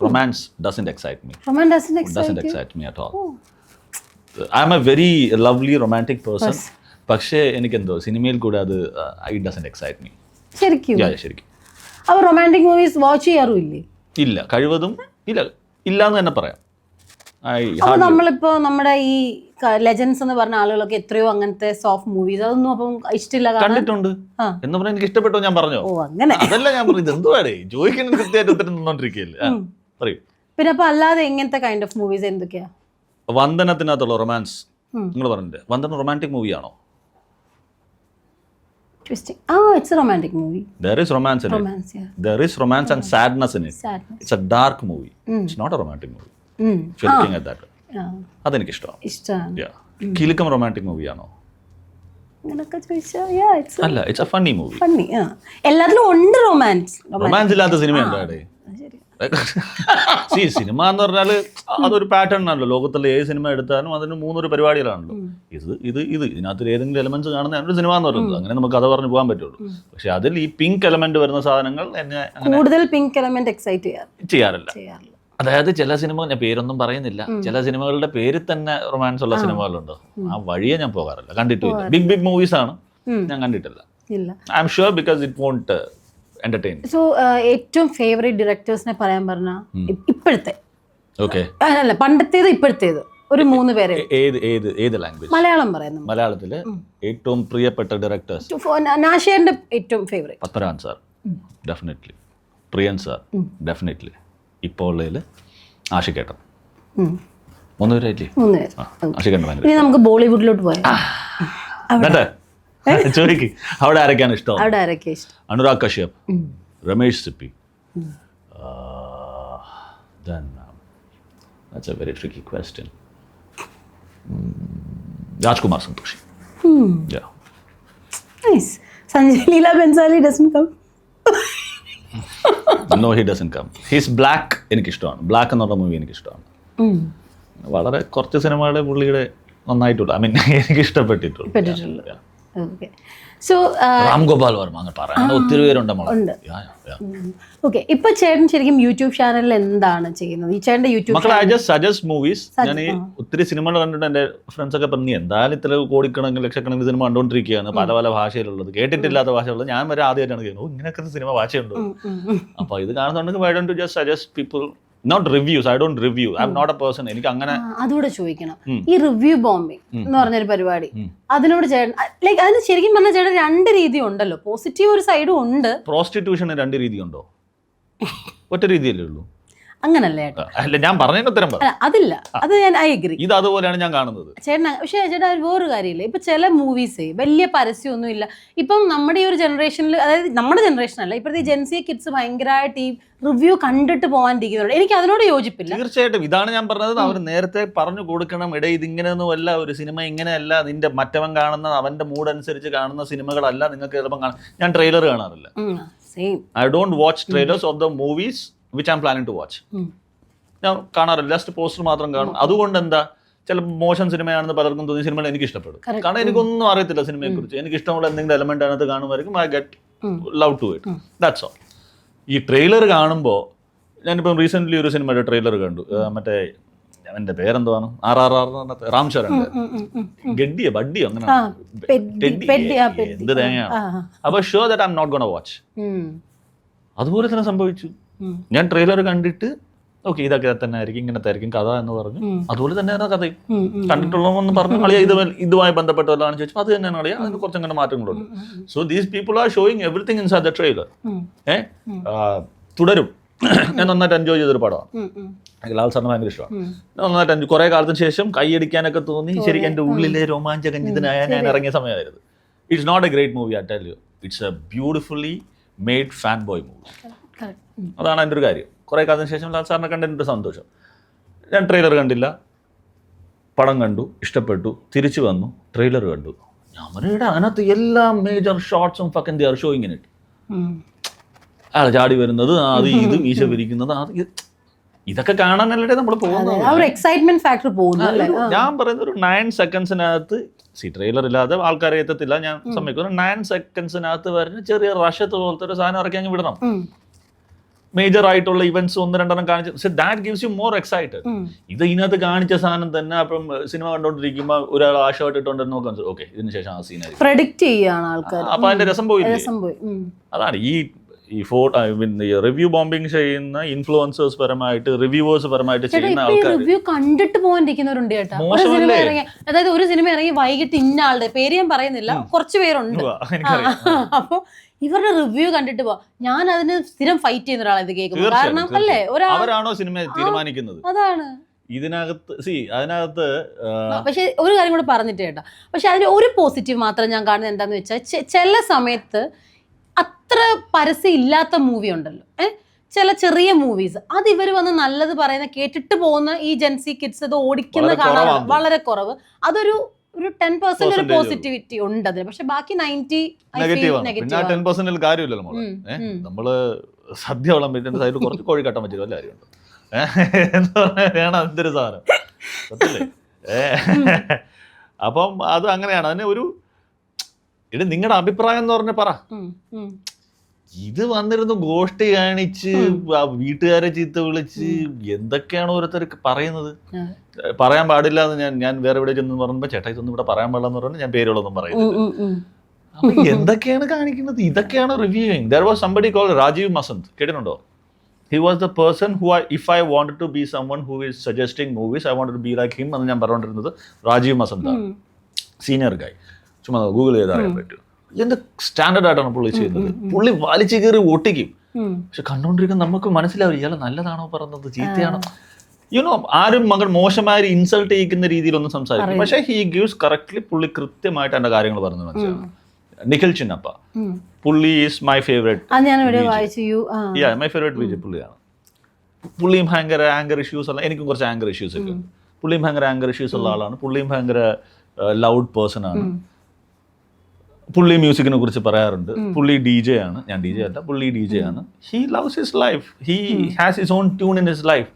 Romance doesn't excite me. Romance doesn't excite me at all. I'm a very lovely romantic person. പക്ഷേ എനിക്കെന്തോ സിനിമയിൽ കൂടെ അത് it doesn't excite me. ശരിക്കും? ശരിക്കും. അപ്പോൾ romantic movies watch ചെയ്യാറുമില്ലേ? ഇല്ല, കഴിവതും ഇല്ലാന്ന് തന്നെ പറയാം. അപ്പോൾ നമ്മളിപ്പോൾ നമ്മുടെ ഈ ലെജൻസ് എന്ന് പറഞ്ഞ ആളുകളൊക്കെ എത്രയോ അങ്ങനത്തെ സോഫ്റ്റ് മൂവീസ് അതൊന്നും അപ്പം ഇഷ്ടമില്ല. കണ്ടിട്ടുണ്ട് എന്ന് പറഞ്ഞാൽ എനിക്ക് ഇഷ്ടപ്പെട്ടോ ഞാൻ പറഞ്ഞോ? ഓ അങ്ങനെ. അതല്ല ഞാൻ പറഞ്ഞു, എന്തുവാടേ ചോദിക്കുന്നത് കൃത്യമായിട്ട് ഉത്തരം തന്നോണ്ടിരിക്കുകയല്ലേ. പറയൂ. പിന്നെ അപ്പൊ അല്ലാതെ എങ്ങനത്തെ കൈൻഡ് ഓഫ് മൂവീസ് എന്തൊക്കെയാ? വന്ദനത്തിനകത്തുള്ള റൊമാൻസ് നിങ്ങൾ പറഞ്ഞില്ലേ, വന്ദനം romantic മൂവിയാണോ? It's a romantic movie. There is romance in it. There is romance and sadness in it. It's a dark movie. It's not a romantic movie. If you're looking at that. അതെനിക്ക് ഇഷ്ടമാണ്. Kilukkam romantic മൂവിയാണോ? അല്ല, it's A funny movie. എല്ലാത്തിലും ഉണ്ട് romance. Romance ഇല്ലാത്ത cinema ഉണ്ടോ? Cinema എന്ന് പറഞ്ഞാൽ അതൊരു പാറ്റേൺ ആണല്ലോ. ലോകത്തിലെ ഏത് സിനിമ എടുത്താലും അതിന് 3 പരിപാടികളാണല്ലോ. ഇതിനകത്ത് ഏതെങ്കിലും എലമെന്റ്സ് കാണുന്ന ഒരു സിനിമ എന്ന് പറയുന്നത്. അങ്ങനെ നമുക്ക് കഥ പറഞ്ഞു പോകാൻ പറ്റുള്ളൂ. പക്ഷെ അതിൽ ഈ പിങ്ക് എലമെന്റ് വരുന്ന സാധനങ്ങൾ എന്നെ കൂടുതൽ പിങ്ക് എലമെന്റ് എക്സൈറ്റ് ചെയ്യാറില്ല. അതായത് ചില സിനിമ, ഞാൻ പേരൊന്നും പറയുന്നില്ല, ചില സിനിമകളുടെ പേരിൽ തന്നെ റൊമാൻസ് ഉള്ള സിനിമകളുണ്ട്. ആ വഴിയെ ഞാൻ പോകാറില്ല, കണ്ടിട്ടില്ല. ബിഗ് മൂവീസ് ആണ് ഞാൻ കണ്ടിട്ടില്ല. I'm sure because it won't entertain. So ഏറ്റവും ഫേവറേറ്റ് ഡയറക്ടേഴ്സിനെ പറയാൻ പറഞ്ഞ ഇപ്പോഴത്തെ, അല്ല പണ്ടത്തേത് ഇപ്പോഴത്തേത്, ഒരു 3 പേര്. ഏത് ലാംഗ്വേജ്? മലയാളം പറയുന്നു. മലയാളത്തില് ഏറ്റവും പ്രിയപ്പെട്ട ഡയറക്ടേഴ്സ്. നാഷിയുടെ ഏറ്റവും ഫേവറേറ്റ് പത്മരാജൻ സാർ, ഡെഫിനറ്റ്ലി. പ്രിയൻ സാർ, ഡെഫിനറ്റ്ലി. ഇപ്പോൾ ഉള്ളതിൽ ആഷിക്കേട്ടൻ. 3 പേരായില്ലേ? 3 പേര്. ആഷിക്കേട്ടൻ. ഇനി നമുക്ക് ബോളിവുഡിലോട്ട് പോയാൽ ചോദിക്ക്, അവിടെ ആരൊക്കെയാണ് ഇഷ്ടം? Anurag Kashyap, Ramesh Sippy. Then that's a very tricky question. Rajkumar Santoshi. Yeah. Nice. Sanjay Leela Bhansali doesn't come. No, he doesn't come. He's black. എനിക്ക് ഇഷ്ടമാണ്. ബ്ലാക്ക് എന്നുള്ള മൂവി എനിക്ക് ഇഷ്ടമാണ്. വളരെ കുറച്ച് സിനിമകളെ പുള്ളിയുടെ നന്നായിട്ടുള്ളൂ. ഐ മീൻ എനിക്ക് ഇഷ്ടപ്പെട്ടിട്ടുള്ളൂ. രാം ഗോപാൽ വർമ്മ, അങ്ങനെ പറയാൻ ഒത്തിരി പേരുണ്ട്. ഓക്കെ. ഇപ്പൊ ചേട്ടൻ ശരിക്കും യൂട്യൂബ് ചാനലിൽ എന്താണ് ചെയ്യുന്നത്? ഈ ചേട്ടന്റെ YouTube I just suggest movies. ഞാൻ ഈ ഒത്തിരി സിനിമകൾ കണ്ടിട്ട് എൻ്റെ ഫ്രണ്ട്സ് ഒക്കെ പറഞ്ഞു എന്തായാലും ഇത്ര കോടിക്കണക്കിന് ലക്ഷക്കണക്കിന് സിനിമ കണ്ടുകൊണ്ടിരിക്കുകയാണ്, പല പല ഭാഷയിലുള്ളത്, കേട്ടിട്ടില്ലാത്ത ഭാഷയുള്ളത്. ഞാൻ വരെ ആദ്യമായിട്ടാണ് കേൾക്കുന്നത്, ഇങ്ങനെയൊക്കെ സിനിമ ഭാഷയുണ്ടോ. അപ്പൊ ഇത് കാണുന്നുണ്ടെങ്കിൽ why don't you just suggest people not reviews. I don't review. I'm not a person. എനിക്ക് അങ്ങനെ അതുകൂടെ ചോദിക്കണം. ഈ റിവ്യൂ ബോംബിംഗ് എന്ന് പറഞ്ഞൊരു പരിപാടി, അതിനോട് ചേട്ടൻ ലൈക്ക് അതിന് ശരിക്കും പറഞ്ഞാൽ ചേട്ടൻ രണ്ട് രീതി ഉണ്ടല്ലോ, പോസിറ്റീവ് ഒരു സൈഡും ഉണ്ട്. പ്രോസ്റ്റിറ്റ്യൂഷന് രണ്ട് രീതിയുണ്ടോ? ഒറ്റ രീതിയല്ലേ ഉള്ളൂ. അങ്ങനല്ലേ ചേട്ടാ? അല്ല, ഞാൻ പറഞ്ഞതിന് ഉത്തരം പറ. അതില്ല, അത് ഞാൻ ഐ അഗ്രി. ഇത് അതുപോലെയാണ് ഞാൻ കാണുന്നത് ചേട്ടൻ. പക്ഷേ ചേട്ടാ വേറൊരു കാര്യമില്ല, ഇപ്പൊ ചില മൂവീസ് വലിയ പരസ്യമൊന്നും ഇല്ല. ഇപ്പം നമ്മുടെ ഈ ഒരു ജനറേഷനിൽ, അതായത് നമ്മുടെ ജനറേഷൻ അല്ല, ഇപ്പോഴത്തെ ജെൻസി കിഡ്സ് ഭയങ്കരമായിട്ട് ഈ റിവ്യൂ കണ്ടിട്ട് പോകാനിരിക്കുന്നുണ്ട്. എനിക്ക് അതിനോട് യോജിപ്പില്ല. തീർച്ചയായിട്ടും ഇതാണ് ഞാൻ പറഞ്ഞത്. അവർ നേരത്തെ പറഞ്ഞു കൊടുക്കണം, ഇടയിൽ ഇതിങ്ങനെയൊന്നും അല്ല, ഒരു സിനിമ ഇങ്ങനെയല്ല, നിന്റെ മറ്റവൻ കാണുന്ന അവന്റെ മൂഡ് അനുസരിച്ച് കാണുന്ന സിനിമകളല്ല നിങ്ങൾക്ക് ചിലപ്പം കാണാം. ഞാൻ ട്രെയിലർ കാണാറില്ല. I don't watch trailers of the movies which I'm planning to watch. ഞാൻ കാണാറില്ല, ജസ്റ്റ് പോസ്റ്റർ മാത്രം കാണും. അതുകൊണ്ട് എന്താ, ചില മോശം സിനിമയാണെന്ന് പലർക്കും തോന്നിയ സിനിമകൾ എനിക്ക് ഇഷ്ടപ്പെടും. കാരണം എനിക്കൊന്നും അറിയത്തില്ല സിനിമയെ കുറിച്ച്. എനിക്ക് ഇഷ്ടമുള്ള എന്തെങ്കിലും എലമെന്റ് അതിനകത്ത് കാണുമായിരിക്കും. I get love to it. That's all. ഈ ട്രെയിലർ കാണുമ്പോൾ, ഞാനിപ്പം റീസെന്റ് ഒരു സിനിമയുടെ ട്രെയിലർ കണ്ടു. മറ്റേ അവന്റെ പേരെന്തുവാണ്, RRR രാം ചരണിന്റെ ഗഡ്ഡിയോ ബഡ്ഡിയോ അങ്ങനെ എന്ത് തേങ്ങയാണ്. അപ്പൊ sure that I'm not gonna watch. അതുപോലെ തന്നെ സംഭവിച്ചു. ഞാൻ ട്രെയിലർ കണ്ടിട്ട് ഓക്കെ ഇതൊക്കെ തന്നെ ആയിരിക്കും, ഇങ്ങനത്തെ ആയിരിക്കും കഥ എന്ന് പറഞ്ഞു. അതുപോലെ തന്നെയാണ് കഥയും. കണ്ടിട്ടുള്ളതെന്ന് പറഞ്ഞു അളിയ ഇതുമായി ബന്ധപ്പെട്ടതാണെന്ന് ചോദിച്ചു. അത് തന്നെയാണ് അളിയ, അതിന് കുറച്ചങ്ങനെ മാറ്റങ്ങളുണ്ട്. So these people are showing everything inside the trailer. തുടരും ഞാൻ നന്നായിട്ട് എൻജോയ് ചെയ്തൊരു പടമാണ്. ലാൽ സാറിന് ഭയങ്കര ഇഷ്ടമാണ്. നന്നായിട്ട് കുറെ കാലത്തിന് ശേഷം കൈയടിക്കാനൊക്കെ തോന്നി. ശരിക്കും എൻ്റെ ഉള്ളിലെ രോമാഞ്ചകഞ്ചിതനായ ഞാൻ ഇറങ്ങിയ സമയമായിരുന്നു. It's not a great movie, I tell you. It's a beautifully made fan boy movie. അതാണ് എൻ്റെ ഒരു കാര്യം. കുറേ കാലത്തിന് ശേഷം ലാൽ സാറിനെ കണ്ടതിൻ്റെ സന്തോഷം. ഞാൻ ട്രെയിലർ കണ്ടില്ല, പടം കണ്ടു, ഇഷ്ടപ്പെട്ടു, തിരിച്ചു വന്നു, ട്രെയിലർ കണ്ടു. ഞാൻ പറയുക അതിനകത്ത് എല്ലാ മേജർ ഷോട്ട്സും fucking they are showing in it. അയാൾ ചാടി വരുന്നത്, അത് ഇത് മീശ വിരിക്കുന്നത്, അത് ഇതൊക്കെ കാണാനല്ലേ നമ്മൾ പോകുന്നത്. ഞാൻ പറയുന്നത് ഒരു 9 സെക്കൻഡ്സിനകത്ത് ട്രെയിലർ ഇല്ലാതെ ആൾക്കാരെ എത്തത്തില്ല, ഞാൻ സമ്മതിക്കുന്നു. 9 സെക്കൻഡ്സിനകത്ത് വരുന്ന ചെറിയ റഷത്ത് പോലത്തെ ഒരു സാധനം ഇറക്കി അങ്ങ് വിടണം. മേജർ ആയിട്ടുള്ള ഇവന്റ്സ് 1-2 കാണിച്ച് that gives you more excited. ഇത് ഇതിനകത്ത് കാണിച്ച സാധനം തന്നെ അപ്പം സിനിമ കണ്ടോണ്ടിരിക്കുമ്പോൾ ഒരാൾ ആ ഷർട്ട് ഇട്ടുണ്ടെന്ന് നോക്കാൻ, ഓക്കെ ഇതിന് ശേഷം ആ സീനായിരിക്കും പ്രഡിക്റ്റ് ചെയ്യാണ് ആൾക്കാർ. അപ്പൊ അതിന്റെ രസം പോയില്ലേ? അതാണ് ഈ റിവ്യൂ ബോംബിങ് ചെയ്യുന്ന ഇൻഫ്ലുവൻസേഴ്സ് പരമായിട്ട്, റിവ്യൂവേഴ്സ് പരമായിട്ട് ചെയ്യുന്ന ആൾക്കാർ റിവ്യൂ കണ്ടിട്ട് പോകാനിരിക്കുന്നവരുണ്ട് കേട്ടോ. അതായത് ഒരു സിനിമ ഇറങ്ങി വൈകിട്ട് ഇന്ന ആളുടെ പേര് ഞാൻ പറയുന്നില്ല, കുറച്ച് പേരുണ്ട്. അപ്പൊ ഇവരുടെ റിവ്യൂ കണ്ടിട്ട് പോവാ. ഞാൻ അതിന് സ്ഥിരം ഫൈറ്റ് ചെയ്യുന്ന ഒരാളത് കേൾക്കുന്നത്. കാരണം അല്ലേ, അവരാണോ സിനിമ തീരുമാനിക്കുന്നത്? അതാണ് അതിനകത്ത്. പക്ഷെ ഒരു കാര്യം കൂടെ പറഞ്ഞിട്ട് കേട്ടോ, പക്ഷെ അതിന് ഒരു പോസിറ്റീവ് മാത്രം ഞാൻ കാണുന്നത് എന്താന്ന് വെച്ചാൽ, ചില സമയത്ത് അത്ര പരസ്യം ഇല്ലാത്ത മൂവി ഉണ്ടല്ലോ, ചില ചെറിയ മൂവീസ്, അത് ഇവർ വന്ന് നല്ലത് പറയുന്ന കേട്ടിട്ട് പോകുന്ന ഈ ജെൻസി കിഡ്സ് അത് ഓടിക്കുന്ന കാണാൻ വളരെ കുറവ്. അതൊരു 10% ഒരു പോസിറ്റിവിറ്റി ഉണ്ട് അതിന്. പക്ഷെ ബാക്കി 90 10% കാര്യമില്ലല്ലോ നമ്മള് സദ്യ വളം പറ്റുന്ന സൈഡിൽ കുറച്ച് കോഴി കട്ടാൻ പറ്റില്ല വല്ല കാര്യമുണ്ട് എന്താ പറയാ, അതിന്റെ ഒരു സാധനം. അപ്പം അത് അങ്ങനെയാണ്. അതിന് ഒരു നിങ്ങളുടെ അഭിപ്രായം എന്ന് പറഞ്ഞ പറ. ഇത് വന്നിരുന്നു ഗോഷ്ടി കാണിച്ച് വീട്ടുകാരെ ചീത്ത വിളിച്ച് എന്തൊക്കെയാണ് ഓരോരുത്തർക്ക് പറയുന്നത്. പറയാൻ പാടില്ല എന്ന് ഞാൻ വേറെ എവിടെ ചെന്ന് പറയുമ്പോ ചേട്ടാ ഇതൊന്നും ഇവിടെ പറയാൻ പാടില്ല എന്ന് പറഞ്ഞാൽ ഞാൻ പേരുകളൊന്നും പറയുന്നില്ല. അപ്പൊ എന്തൊക്കെയാണ് കാണിക്കുന്നത്? ഇതൊക്കെയാണ് reviewing. There was somebody called Rajeev Masanth, കേട്ടിട്ടുണ്ടോ? He was the person who if I wanted to be someone who is suggesting movies, I wanted to be like him എന്ന് ഞാൻ പറഞ്ഞുകൊണ്ടിരുന്നത് രാജീവ് മസന്ത് ആണ്. സീനിയർ ഗായ്. ചുമ്മാ ഗൂഗിൾ ചെയ്ത് അറിയാൻ പറ്റും. എന്ത് സ്റ്റാൻഡേർഡ് ആയിട്ടാണ് പുള്ളി ചെയ്യുന്നത്. പുള്ളി വലിച്ചു കയറി ഒട്ടിക്കും. പക്ഷെ കണ്ടുകൊണ്ടിരിക്കുന്ന നമുക്ക് മനസ്സിലാവില്ല ഇയാൾ നല്ലതാണോ പറഞ്ഞത് ചീത്തയാണോ. യുനോ ആരും മകൻ മോശമായ ഇൻസൾട്ട് ചെയ്യിക്കുന്ന രീതിയിലൊന്നും സംസാരിക്കും. പക്ഷെ ഹി ഗീവ്സ് കറക്റ്റ്ലി. പുള്ളി കൃത്യമായിട്ട് എന്റെ കാര്യങ്ങൾ പറഞ്ഞു മനസ്സിലാണ്. നിഖിൽ ചിന്നപ്പ, പുള്ളി is my favourite. My favourite Vijay പുള്ളിയാണ്. പുള്ളിയും ഭയങ്കര ആങ്കർ ഇഷ്യൂസ് ഉള്ള, എനിക്കും കുറച്ച് ആങ്കർ ഇഷ്യൂസ് ഒക്കെ ഉണ്ട്. പുള്ളിയും ഭയങ്കര ആങ്കർ ഇഷ്യൂസ് ഉള്ള ആളാണ്. പുള്ളിയും ഭയങ്കര ലൗഡ് പേഴ്സൺ ആണ്. പുള്ളി മ്യൂസിക്കിനെ കുറിച്ച് പറയാറുണ്ട്. പുള്ളി DJ ആണ്, ഞാൻ DJ അല്ല, പുള്ളി DJ ആണ്. He loves his life. He has his own tune in his life.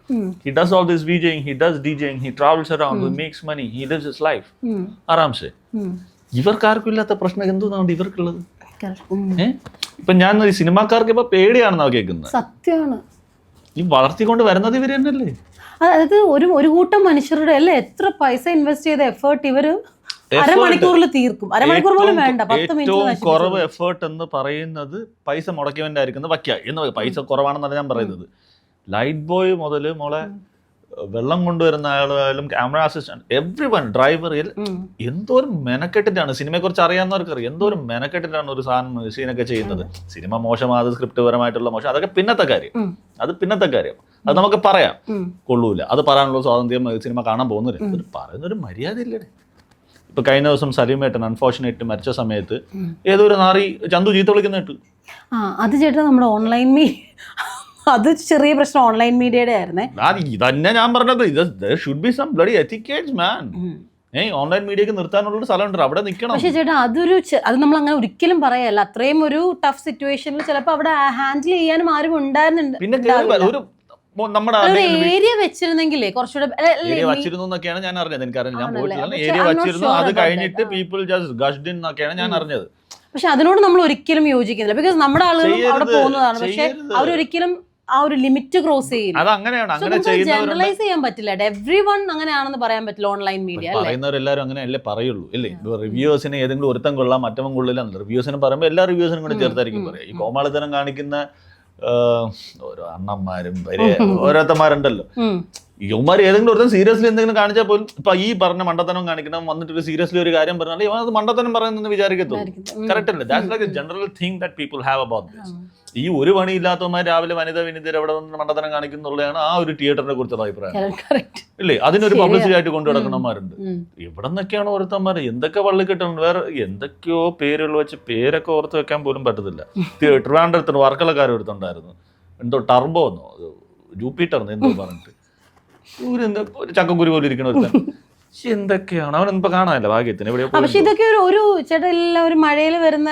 He does all this VJing, he does DJing, he travels around, he makes money, he lives his life ആരാംസെ. ഇവർക്കാർക്കും ഇല്ലാത്ത പ്രശ്നം എന്തുകൊണ്ടാണ് ഇവർക്കുള്ളത്? ഇപ്പൊ ഞാൻ ഈ സിനിമാക്കാർക്ക് ഇപ്പൊ പേടിയാണെന്നാ കേൾക്കുന്നത്. സത്യമാണ്. ഈ വളർത്തിക്കൊണ്ട് വരുന്നത് ഇവര് തന്നെയല്ലേ. അതായത് ഒരു കൂട്ടം മനുഷ്യരുടെ അല്ലേ എത്ര പൈസ ഇൻവെസ്റ്റ് ചെയ്ത എഫേർട്ട് ഇവര് അരമണിക്കൂറിൽ തീർക്കും. അരമണിക്കൂർ പോലും വേണ്ട, 10 മിനിറ്റ്. ഏറ്റവും കുറവ് എഫേർട്ട് എന്ന് പറയുന്നത് പൈസ മുടക്കിയവന്റെ ആയിരിക്കുന്നത് വയ്ക്കുക എന്ന്. പൈസ കുറവാണെന്നല്ല ഞാൻ പറയുന്നത്. ലൈറ്റ് ബോയ് മുതൽ മോളെ വെള്ളം കൊണ്ടുവരുന്ന ആളായാലും camera assistant every one driver എന്തോരം മെനക്കെട്ടിട്ടാണ് സിനിമയെ കുറിച്ച് അറിയാവുന്നവർക്ക് അറിയാം എന്തോരം മെനക്കെട്ടിട്ടാണ് ഒരു സാധനം സീനൊക്കെ ചെയ്യുന്നത്. സിനിമ മോശമായത് സ്ക്രിപ്റ്റ് പരമായിട്ടുള്ള മോശം അതൊക്കെ പിന്നത്തെ കാര്യം, അത് പിന്നത്തെ കാര്യം. അത് നമുക്ക് പറയാം, കൊള്ളൂല, അത് പറയാനുള്ള സ്വാതന്ത്ര്യം സിനിമ കാണാൻ പോകുന്നില്ല. പറയുന്നൊരു മര്യാദ ഇല്ലേ? ഇപ്പൊ കഴിഞ്ഞ ദിവസം സലീമേട്ടൻ അൺഫോർച്ചുനേറ്റ് മരിച്ച സമയത്ത് ഏതോ ഒരു നാറി ചന്തു ചീത്ത വിളിക്കുന്ന കേട്ടു. അത് ചേട്ടാ നമ്മുടെ ഓൺലൈൻ അത് ചെറിയ പ്രശ്നം ഓൺലൈൻ മീഡിയയുടെ ആയിരുന്നേ. ഇതന്നെ ഞാൻ പറഞ്ഞത്, ഇത് should be some bloody etiquettes man. Online മീഡിയക്ക് നിർത്താനുള്ള സ്ഥലമുണ്ട്, അവിടെ നിൽക്കണം. പക്ഷേ ചേട്ടാ അത് നമ്മൾ അങ്ങനെ ഒരിക്കലും പറയല്ല. അത്രയും ഒരു ടഫ് സിറ്റുവേഷനിൽ ചിലപ്പോൾ അവിടെ ഹാൻഡിൽ ചെയ്യാനും ആരും ഉണ്ടായിരുന്നുണ്ട്. പിന്നെ ഒരു നമ്മുടെ ഏരിയ വെച്ചിരുന്നെങ്കിലേ കുറച്ചുകൂടെ ഏരിയ വച്ചിരുന്നു എന്നൊക്കെയാണ് ഞാൻ അറിഞ്ഞത്. എനിക്കറിയില്ല, ഞാൻ പോയിട്ടില്ല. ഏരിയ വച്ചിരുന്നു, അത് കഴിഞ്ഞിട്ട് പീപ്പിൾ ജസ്റ്റ് ഗഷ്ഡ് ഇൻ എന്നൊക്കെയാണ് ഞാൻ അറിഞ്ഞത്. പക്ഷെ അതിനോട് നമ്മൾ ഒരിക്കലും യോജിക്കുന്നില്ല. ബിക്കോസ് നമ്മുടെ ആളുകൾ അവിടെ പോകുന്നതാണ്, പക്ഷെ അവരൊരിക്കലും ആ ഒരു ലിമിറ്റ് ക്രോസ് ചെയ്യില്ല. അത് അങ്ങനെയാണ്, ജനറലൈസ് ചെയ്യാൻ പറ്റില്ല. എവ്രി വൺ അങ്ങനെയാണെന്ന് പറയാൻ പറ്റില്ല ഓൺലൈൻ മീഡിയ. പറയുന്നവരെല്ലാവരും അങ്ങനെ അല്ലേ പറയുള്ളൂ അല്ലേ? റിവ്യൂസിന് ഏതെങ്കിലും ഒരുത്തം കൊള്ളാം മറ്റവൻ കൊള്ളില്ല. റിവ്യൂസിന് പറയുമ്പോൾ എല്ലാ റിവ്യൂസിനും കൂടെ ചേർത്തായിരിക്കും പറയാം. ഈ കോമാളിത്തരം കാണിക്കുന്ന ഓരോ അണ്ണന്മാരും ഓരോരുത്തന്മാരുണ്ടല്ലോ, ഇവന്മാർ ഏതെങ്കിലും ഒരുത്തം സീരിയസ്ലി എന്തെങ്കിലും കാണിച്ചാൽ പോലും ഇപ്പൊ ഈ പറഞ്ഞ മണ്ടത്തനം കാണിക്കണം വന്നിട്ട് സീരിയസ്ലി ഒരു കാര്യം പറഞ്ഞാൽ ഇവൻ അത് മണ്ടത്തനം പറയുന്നെന്ന് വിചാരിക്കത്തുള്ളൂ. കറക്റ്റ് അല്ലേ? That's like A general thing that people have about this. ഈ ഒരു പണിയില്ലാത്തവന്മാർ രാവിലെ വിനിതർ എവിടെ നിന്ന് മണ്ടത്തനം കാണിക്കുന്നുള്ളതാണ് ആ ഒരു തിയേറ്ററിനെ കുറിച്ചുള്ള അഭിപ്രായം ഇല്ലേ? അതിനൊരു പബ്ലിസിറ്റി ആയിട്ട് കൊണ്ടു നടക്കണമാരുണ്ട്. ഇവിടെ നിന്നൊക്കെയാണ് ഓരോരുത്തന്മാർ എന്തൊക്കെ വള്ളിക്കെട്ടുണ്ട്, വേറെ എന്തൊക്കെയോ പേരുകൾ വെച്ച് പേരൊക്കെ ഓർത്ത് വെക്കാൻ പോലും പറ്റത്തില്ല. ട്രിവാൻഡ്രത്തിന് വർക്കലക്കാർ ഒരുത്തുണ്ടായിരുന്നു, എന്തോ ടർബോ എന്നോ ജൂപ്പിറ്റർ എന്തോ പറഞ്ഞിട്ട് ഒരു ചക്കക്കുരു പോലെ ഇരിക്കണ ഒരുത്തൻ. എന്തൊക്കെയാണ് അവനൊന്നിപ്പോ കാണാനല്ല ഭാഗ്യത്തിന് എവിടെയോ. പക്ഷെ ഇതൊക്കെ ഒരു ചേട്ടാ എല്ലാം ഒരു മഴയിൽ വരുന്ന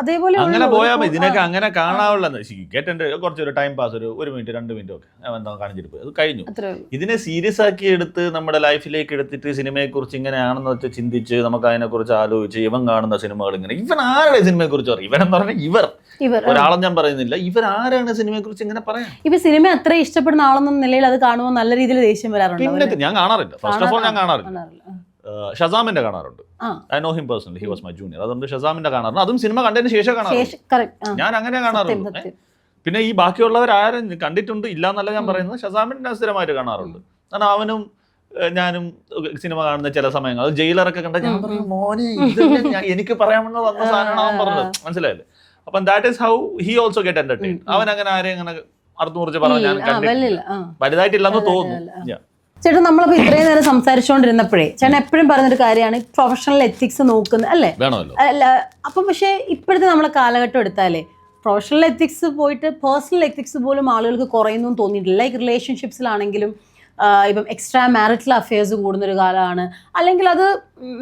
അതേപോലെ അങ്ങനെ പോയാൽ മതി. ഇതിനൊക്കെ അങ്ങനെ കാണാവുള്ളത് കേട്ടെ കുറച്ചൊരു ടൈം പാസ്, ഒരു മിനിറ്റ് 2 മിനിറ്റ് ഒക്കെ എന്താ കാണിച്ചിട്ട് പോയി, അത് കഴിഞ്ഞു. ഇതിനെ സീരിയസ് ആക്കി എടുത്ത് നമ്മുടെ ലൈഫിലേക്ക് എടുത്തിട്ട് സിനിമയെ കുറിച്ച് ഇങ്ങനെയാണെന്ന് വെച്ച് ചിന്തിച്ച് നമുക്ക് അതിനെ കുറിച്ച് ആലോചിച്ച് ഇവൻ കാണുന്ന സിനിമകൾ ഇങ്ങനെ ഇവൻ ആരുടെ സിനിമയെ കുറിച്ച് പറയും? ഇവരെന്ന് പറഞ്ഞാൽ ഇവർ ഒരാളും ഞാൻ പറയുന്നില്ല, ഇവർ ആരാണ് സിനിമയെ കുറിച്ച് ഇങ്ങനെ പറയാം? ഇപ്പൊ സിനിമ അത്ര ഇഷ്ടപ്പെടുന്ന ആളെന്ന നിലയിൽ അത് കാണുമ്പോൾ നല്ല രീതിയിൽ ദേഷ്യം വരാറുണ്ട്. പിന്നെ ഞാൻ കാണാറില്ല, ഫസ്റ്റ് ഓഫ് ഓൾ ഞാൻ കാണാറില്ല. ഷസാമിന്റെ കാണാറുണ്ട്, I know him personally, he was my junior. അതുകൊണ്ട് ഷസാമിന്റെ കാണാറുണ്ട്, അതും സിനിമ കണ്ടതിന് ശേഷം കാണാറുണ്ട്. ഞാൻ അങ്ങനെ കാണാറുണ്ട്. പിന്നെ ഈ ബാക്കിയുള്ളവർ ആരും കണ്ടിട്ടുണ്ട് ഇല്ല എന്നല്ല ഞാൻ പറയുന്നത്, ഷസാമിന്റെ സ്ഥിരമായിട്ട് കാണാറുണ്ട്. കാരണം അവനും ഞാനും സിനിമ കാണുന്ന ചില സമയങ്ങൾ ജയിലറൊക്കെ കണ്ട ഞാൻ പറയും മോനെ എനിക്ക് പറയാമെന്ന് വന്ന സാധനമാണ് അവൻ പറഞ്ഞത്, മനസ്സിലായില്ലേ? അപ്പം that is how he also get entertained. അവൻ അങ്ങനെ ആരെയും അങ്ങനെ അറുത്തുമുറിച്ച് പറഞ്ഞു ഞാൻ വലുതായിട്ടില്ലെന്ന് തോന്നുന്നു. ചേട്ടാ നമ്മളിപ്പോ ഇത്രയും നേരം സംസാരിച്ചുകൊണ്ടിരുന്നപ്പോഴേ ചേട്ടൻ എപ്പോഴും പറഞ്ഞൊരു കാര്യമാണ് പ്രൊഫഷണൽ എത്തിക്സ് നോക്കുന്നത് അല്ലേ? അല്ല അപ്പൊ പക്ഷെ ഇപ്പോഴത്തെ നമ്മളെ കാലഘട്ടം എടുത്താലേ പ്രൊഫഷണൽ എത്തിക്സ് പോയിട്ട് പേഴ്സണൽ എത്തിക്സ് പോലും ആളുകൾക്ക് കുറയുന്നു തോന്നിയിട്ടില്ല. ലൈക്ക് റിലേഷൻഷിപ്സിലാണെങ്കിലും ഇപ്പം എക്സ്ട്രാ മാരിറ്റൽ അഫെയർസ് കൂടുന്നൊരു കാലമാണ്. അല്ലെങ്കിൽ അത്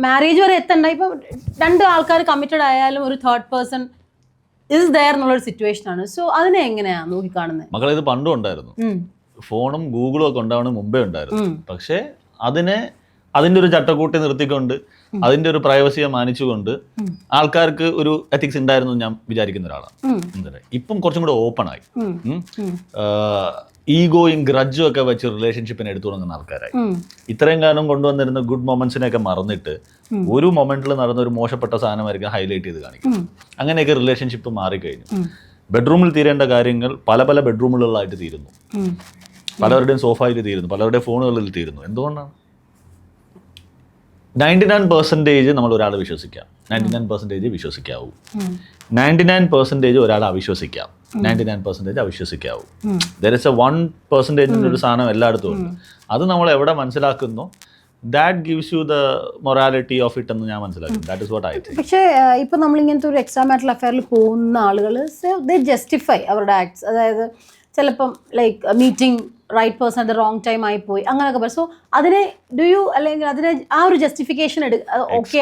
മാരേജ് വരെ എത്തണ്ട, ഇപ്പം 2 ആൾക്കാർ കമ്മിറ്റഡ് ആയാലും ഒരു തേർഡ് പേഴ്സൺ ഇസ് ദയർ എന്നുള്ളൊരു സിറ്റുവേഷൻ ആണ്. സോ അതിനെ എങ്ങനെയാ നോക്കിക്കാണുന്നത്? മക്കളെ ഇത് പണ്ടും ഉണ്ടായിരുന്നു, ഫോണും ഗൂഗിളും ഒക്കെ ഉണ്ടാവുന്ന മുമ്പേ ഉണ്ടായിരുന്നു. പക്ഷേ അതിൻ്റെ ഒരു ചട്ടക്കൂട്ടി നിർത്തിക്കൊണ്ട് അതിൻ്റെ ഒരു പ്രൈവസിയെ മാനിച്ചുകൊണ്ട് ആൾക്കാർക്ക് ഒരു എത്തിക്സ് ഉണ്ടായിരുന്നു ഞാൻ വിചാരിക്കുന്ന ഒരാളാണ്. ഇപ്പം കുറച്ചും കൂടെ ഓപ്പൺ ആയി, ഈഗോയും ഗ്രഡ്ജും ഒക്കെ വെച്ച് റിലേഷൻഷിപ്പിനെ എടുത്തു തുടങ്ങുന്ന ആൾക്കാരായി. ഇത്രയും കാലം കൊണ്ടുവന്നിരുന്ന ഗുഡ് മൊമെന്റ്സിനെയൊക്കെ മറന്നിട്ട് ഒരു മൊമെന്റിൽ നടന്ന ഒരു മോശപ്പെട്ട സാധനമായിരിക്കും ഹൈലൈറ്റ് ചെയ്ത് കാണിക്കും. അങ്ങനെയൊക്കെ റിലേഷൻഷിപ്പ് മാറിക്കഴിഞ്ഞു. ബെഡ്റൂമിൽ തീരേണ്ട കാര്യങ്ങൾ പല ബെഡ്റൂമുകളിലായിട്ട് തീരുന്നു, പലരുടെയും സോഫയിൽ തീരുന്നു, പലരുടെയും ഫോണുകളിൽ തീരുന്നു. എന്തുകൊണ്ടാണ്? 99% നമ്മൾ ഒരാളെ വിശ്വസിക്കാം, 99% വിശ്വസിക്കാവൂ, 99% ഒരാളെ അവിശ്വസിക്കാം, 99% അവിശ്വസിക്കാവൂ. ദർ ഇസ് എ 1% ഒരു സാധനം എല്ലായിടത്തും ഉണ്ട്. അത് നമ്മൾ എവിടെ മനസ്സിലാക്കുന്നു, that gives you the morality of it എന്ന് ഞാൻ മനസ്സിലാക്കുന്നു. That is what I think. പക്ഷേ ഇപ്പൊ നമ്മൾ ഇങ്ങനത്തെ ഒരു എക്സ്ട്രാ മാരിറ്റൽ അഫെയറിൽ പോകുന്ന ആളുകൾ they justify അവരുടെ ആക്ട്സ്. അതായത് ചിലപ്പം like meeting right person at the wrong time ആയി പോയി അങ്ങനെയൊക്കെ പറയും. സോ അതിനെ ഡു യു അല്ലെങ്കിൽ അതിനെ ആ ഒരു ജസ്റ്റിഫിക്കേഷൻ ഓക്കെ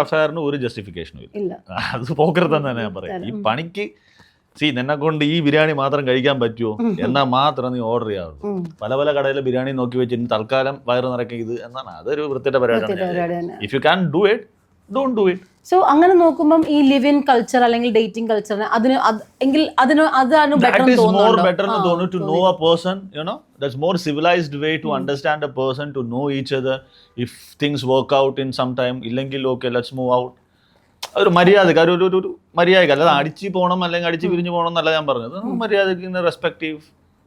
അഫെയറിന് ഒരു ജസ്റ്റിഫിക്കേഷനും ഇല്ല. അത് പോക്കരുതെന്ന് തന്നെ ഞാൻ പറയാം. ഈ പണിക്ക് നിന്നെ കൊണ്ട് ഈ ബിരിയാണി മാത്രം കഴിക്കാൻ പറ്റുമോ എന്നാൽ മാത്രം നീ ഓർഡർ ചെയ്യാറുള്ളൂ. പല കടയിലെ ബിരിയാണി നോക്കി വെച്ചിട്ട് തൽക്കാലം വയറ് നിറയ്ക്കുക ഇത് എന്നാണ്. അതൊരു വൃത്തിയുടെ പരിപാടിയാണ്. If you can do it, don't do it. So അങ്ങനെ നോക്കുമ്പോൾ ഈ ലിവ് ഇൻ കൾച്ചർ അല്ലെങ്കിൽ ഡേറ്റിംഗ് കൾച്ചറിന് അതാണ് better to know a person, you know, that's more civilized way to understand a person, to know each other. If things work out in some time, ഇല്ലെങ്കിൽ okay, let's move out. ഒരു മര്യാദക്ക് ഒരു മര്യാദക്ക്, അല്ലാതെ അടിച്ച് പോകണം അല്ലെങ്കിൽ അടിച്ച് പിരിഞ്ഞു പോകണം എന്നല്ല ഞാൻ പറഞ്ഞത്. മര്യാദക്ക് റെസ്പെക്റ്റീവ്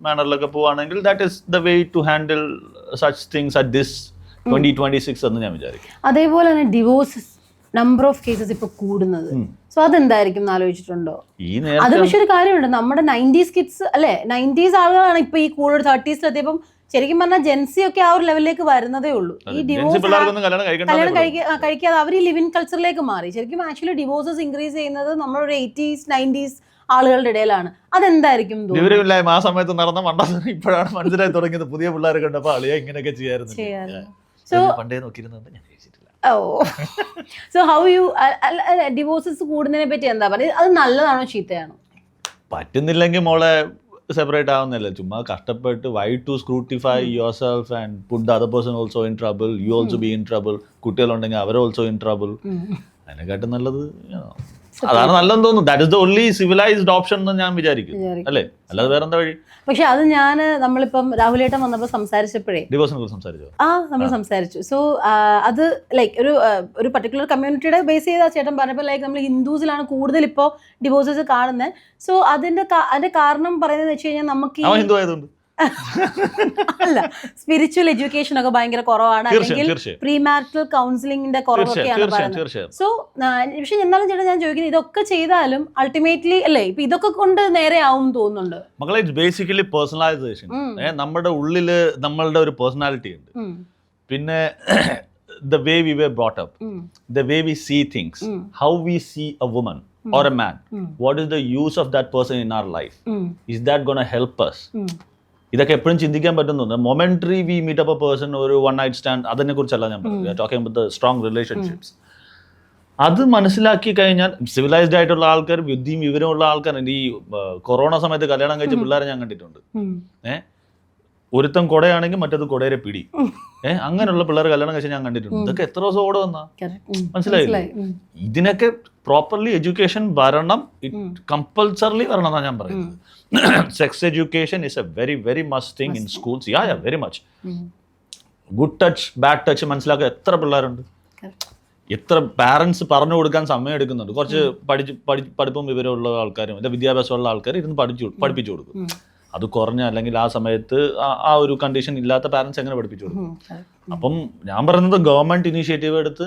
മാനറിലൊക്കെ പോവുകയാണെങ്കിൽ that is the way to handle such things at this 2026 എന്ന് ഞാൻ വിചാരിക്കും. അതേപോലെ തന്നെ ഡിവോഴ്സസ് നമ്പർ ഓഫ് കേസസ് ഇപ്പൊ കൂടുന്നത്, സോ അതെന്തായിരിക്കും എന്ന് ആലോചിച്ചിട്ടുണ്ടോ? അത് പക്ഷെ ഒരു കാര്യമുണ്ട്, നമ്മുടെ 90s കിഡ്സ് അല്ലെ, 90s ആളുകളാണ് ഇപ്പൊ ഈ കൂടുതൽ 30s എത്തിയപ്പം ശരിക്കും പറഞ്ഞാൽ ജെൻസി ഒക്കെ ആ ഒരു ലെവലിലേക്ക് വരുന്നതേ ഉള്ളൂ. ഈ ഡിവോഴ്സ് കല്യാണം കഴിക്കാതെ അവർ ഈ ലിവിങ് കൾച്ചറിലേക്ക് മാറി. ശരിക്കും ആക്ച്വലി ഡിവോഴ്സസ് ഇൻക്രീസ് ചെയ്യുന്നത് നമ്മളൊരു 80s 90s ആളുകളുടെ ഇടയിലാണ്. അതെന്തായിരിക്കും ആ സമയത്ത് നടന്ന മണ്ടം ഇപ്പോഴാണ് മനസ്സിലായി തുടങ്ങിയത്. പുതിയ പിള്ളേർ കണ്ടപ്പോൾ അളിയ ഇങ്ങനെയൊക്കെ ചെയ്യാറുണ്ട്. പണ്ടേ നോക്കിയിരുന്നുണ്ട് ഞാൻ കഴിച്ചിട്ടില്ല. സോ ഹൗ യു ഡിവോഴ്സസ് കൂടുന്നതിനെ പറ്റി എന്താ പറയുക? അത് നല്ലതാണോ ചീത്തയാണോ? പറ്റുന്നില്ലെങ്കിൽ മോളെ സെപ്പറേറ്റ് ആവുന്നില്ല. ചുമ്മാ കഷ്ടപ്പെട്ട് why to scrutinise yourself and put the other person also in trouble, you also be in trouble. കുട്ടികളുണ്ടെങ്കിൽ അവർ ഓൾസോ ഇൻ ട്രബിൾ. അതിനെക്കാട്ടും നല്ലത് അതാണ് നല്ലതെന്ന് തോന്നുന്നു. That is the only civilised option എന്ന് ഞാൻ വിചാരിക്കും, അല്ലേ? അല്ലാതെ വേറെന്താ വഴി? പക്ഷെ അത് നമ്മളിപ്പം രാഹുലേട്ടൻ വന്നപ്പോൾ സംസാരിച്ചപ്പോഴേ ഡിവോഴ്സിനെ കുറിച്ച് സംസാരിച്ചു. നമ്മൾ സംസാരിച്ചു. സോ അത് ലൈക്ക് ഒരു പർട്ടിക്കുലർ കമ്മ്യൂണിറ്റിയുടെ ബേസ് ചെയ്ത ചേട്ടൻ പറഞ്ഞപ്പോൾ ലൈക്ക് നമ്മൾ ഹിന്ദുസിലാണ് കൂടുതൽ ഇപ്പോൾ ഡിവോഴ്സസ് കാണുന്നത്. സോ അതിന്റെ കാരണം പറയുന്നത് വെച്ച് കഴിഞ്ഞാൽ നമുക്ക് ഹിന്ദു ആയതുകൊണ്ട് അല്ല, സ്പിരിച്വൽ എഡ്യൂക്കേഷൻ ഒക്കെ ഭയങ്കര കുറവാണ്, അല്ലെങ്കിൽ പ്രീ മാരിറ്റൽ കൗൺസിലിംഗിന്റെ കുറവൊക്കെയാണ് പറയുന്നത്. സോ പക്ഷെ എന്നാലും ചേട്ടാ ഞാൻ ചോദിക്കുന്നത്, ഇതൊക്കെ ചെയ്താലും അൾട്ടിമേറ്റ്ലി അല്ലേ ഇപ്പൊ ഇതൊക്കെ കൊണ്ട് നേരെ ആവും തോന്നുന്നുണ്ട്? മക്കളെ ഇറ്റ്സ് ബേസിക്കലി പേഴ്സണലൈസേഷൻ. നമ്മുടെ ഉള്ളില് നമ്മളുടെ ഒരു പേഴ്സണാലിറ്റി ഉണ്ട്. പിന്നെ the way we were brought up, the way we see things, how we see a woman or a man, what is the use of that person in our life, is that going to help us? ഇതൊക്കെ എപ്പോഴും ചിന്തിക്കാൻ പറ്റുന്നു. Momentary we meet up a person, ഒരു one night stand, അതിനെ കുറിച്ചല്ല ഞാൻ പറയുന്നത്. Talking about the strong relationships. അത് മനസ്സിലാക്കി കഴിഞ്ഞാൽ സിവിലൈസ്ഡ് ആയിട്ടുള്ള ആൾക്കാർ, ബുദ്ധിയും വിവരമുള്ള ആൾക്കാർ. ഈ കൊറോണ സമയത്ത് കല്യാണം കഴിച്ച പിള്ളേരെ ഞാൻ കണ്ടിട്ടുണ്ട്. ഒരുത്തം കൊടയാണെങ്കിൽ മറ്റത് കൊടയരെ പിടി. അങ്ങനെയുള്ള പിള്ളേർ കല്യാണം കഴിച്ചാൽ ഞാൻ കണ്ടിട്ടുണ്ട്. ഇതൊക്കെ എത്ര ദിവസം ഓടെ വന്നാ മനസ്സിലായില്ലേ? ഇതിനൊക്കെ പ്രോപ്പർലി എഡ്യൂക്കേഷൻ വരണം, കമ്പൽസറിലി വരണം എന്നാണ് ഞാൻ പറയുന്നത്. Sex education is A very very must thing in schools. Yeah very much. Good touch bad touch മനസ്സിലാക്കുക എത്ര പിള്ളേരുണ്ട്, എത്ര പാരൻസ് പറഞ്ഞു കൊടുക്കാൻ സമയം എടുക്കുന്നുണ്ട്. കുറച്ച് പഠിപ്പും വിവരമുള്ള ആൾക്കാരും വിദ്യാഭ്യാസമുള്ള ആൾക്കാർ ഇരുന്ന് പഠിപ്പിച്ചു കൊടുക്കും. അത് കുറഞ്ഞ അല്ലെങ്കിൽ ആ സമയത്ത് ആ ഒരു കണ്ടീഷൻ ഇല്ലാത്ത പാരന്റ്സ് എങ്ങനെ പഠിപ്പിച്ചു കൊടുക്കും? അപ്പം ഞാൻ പറയുന്നത് ഗവൺമെന്റ് ഇനീഷ്യേറ്റീവ് എടുത്ത്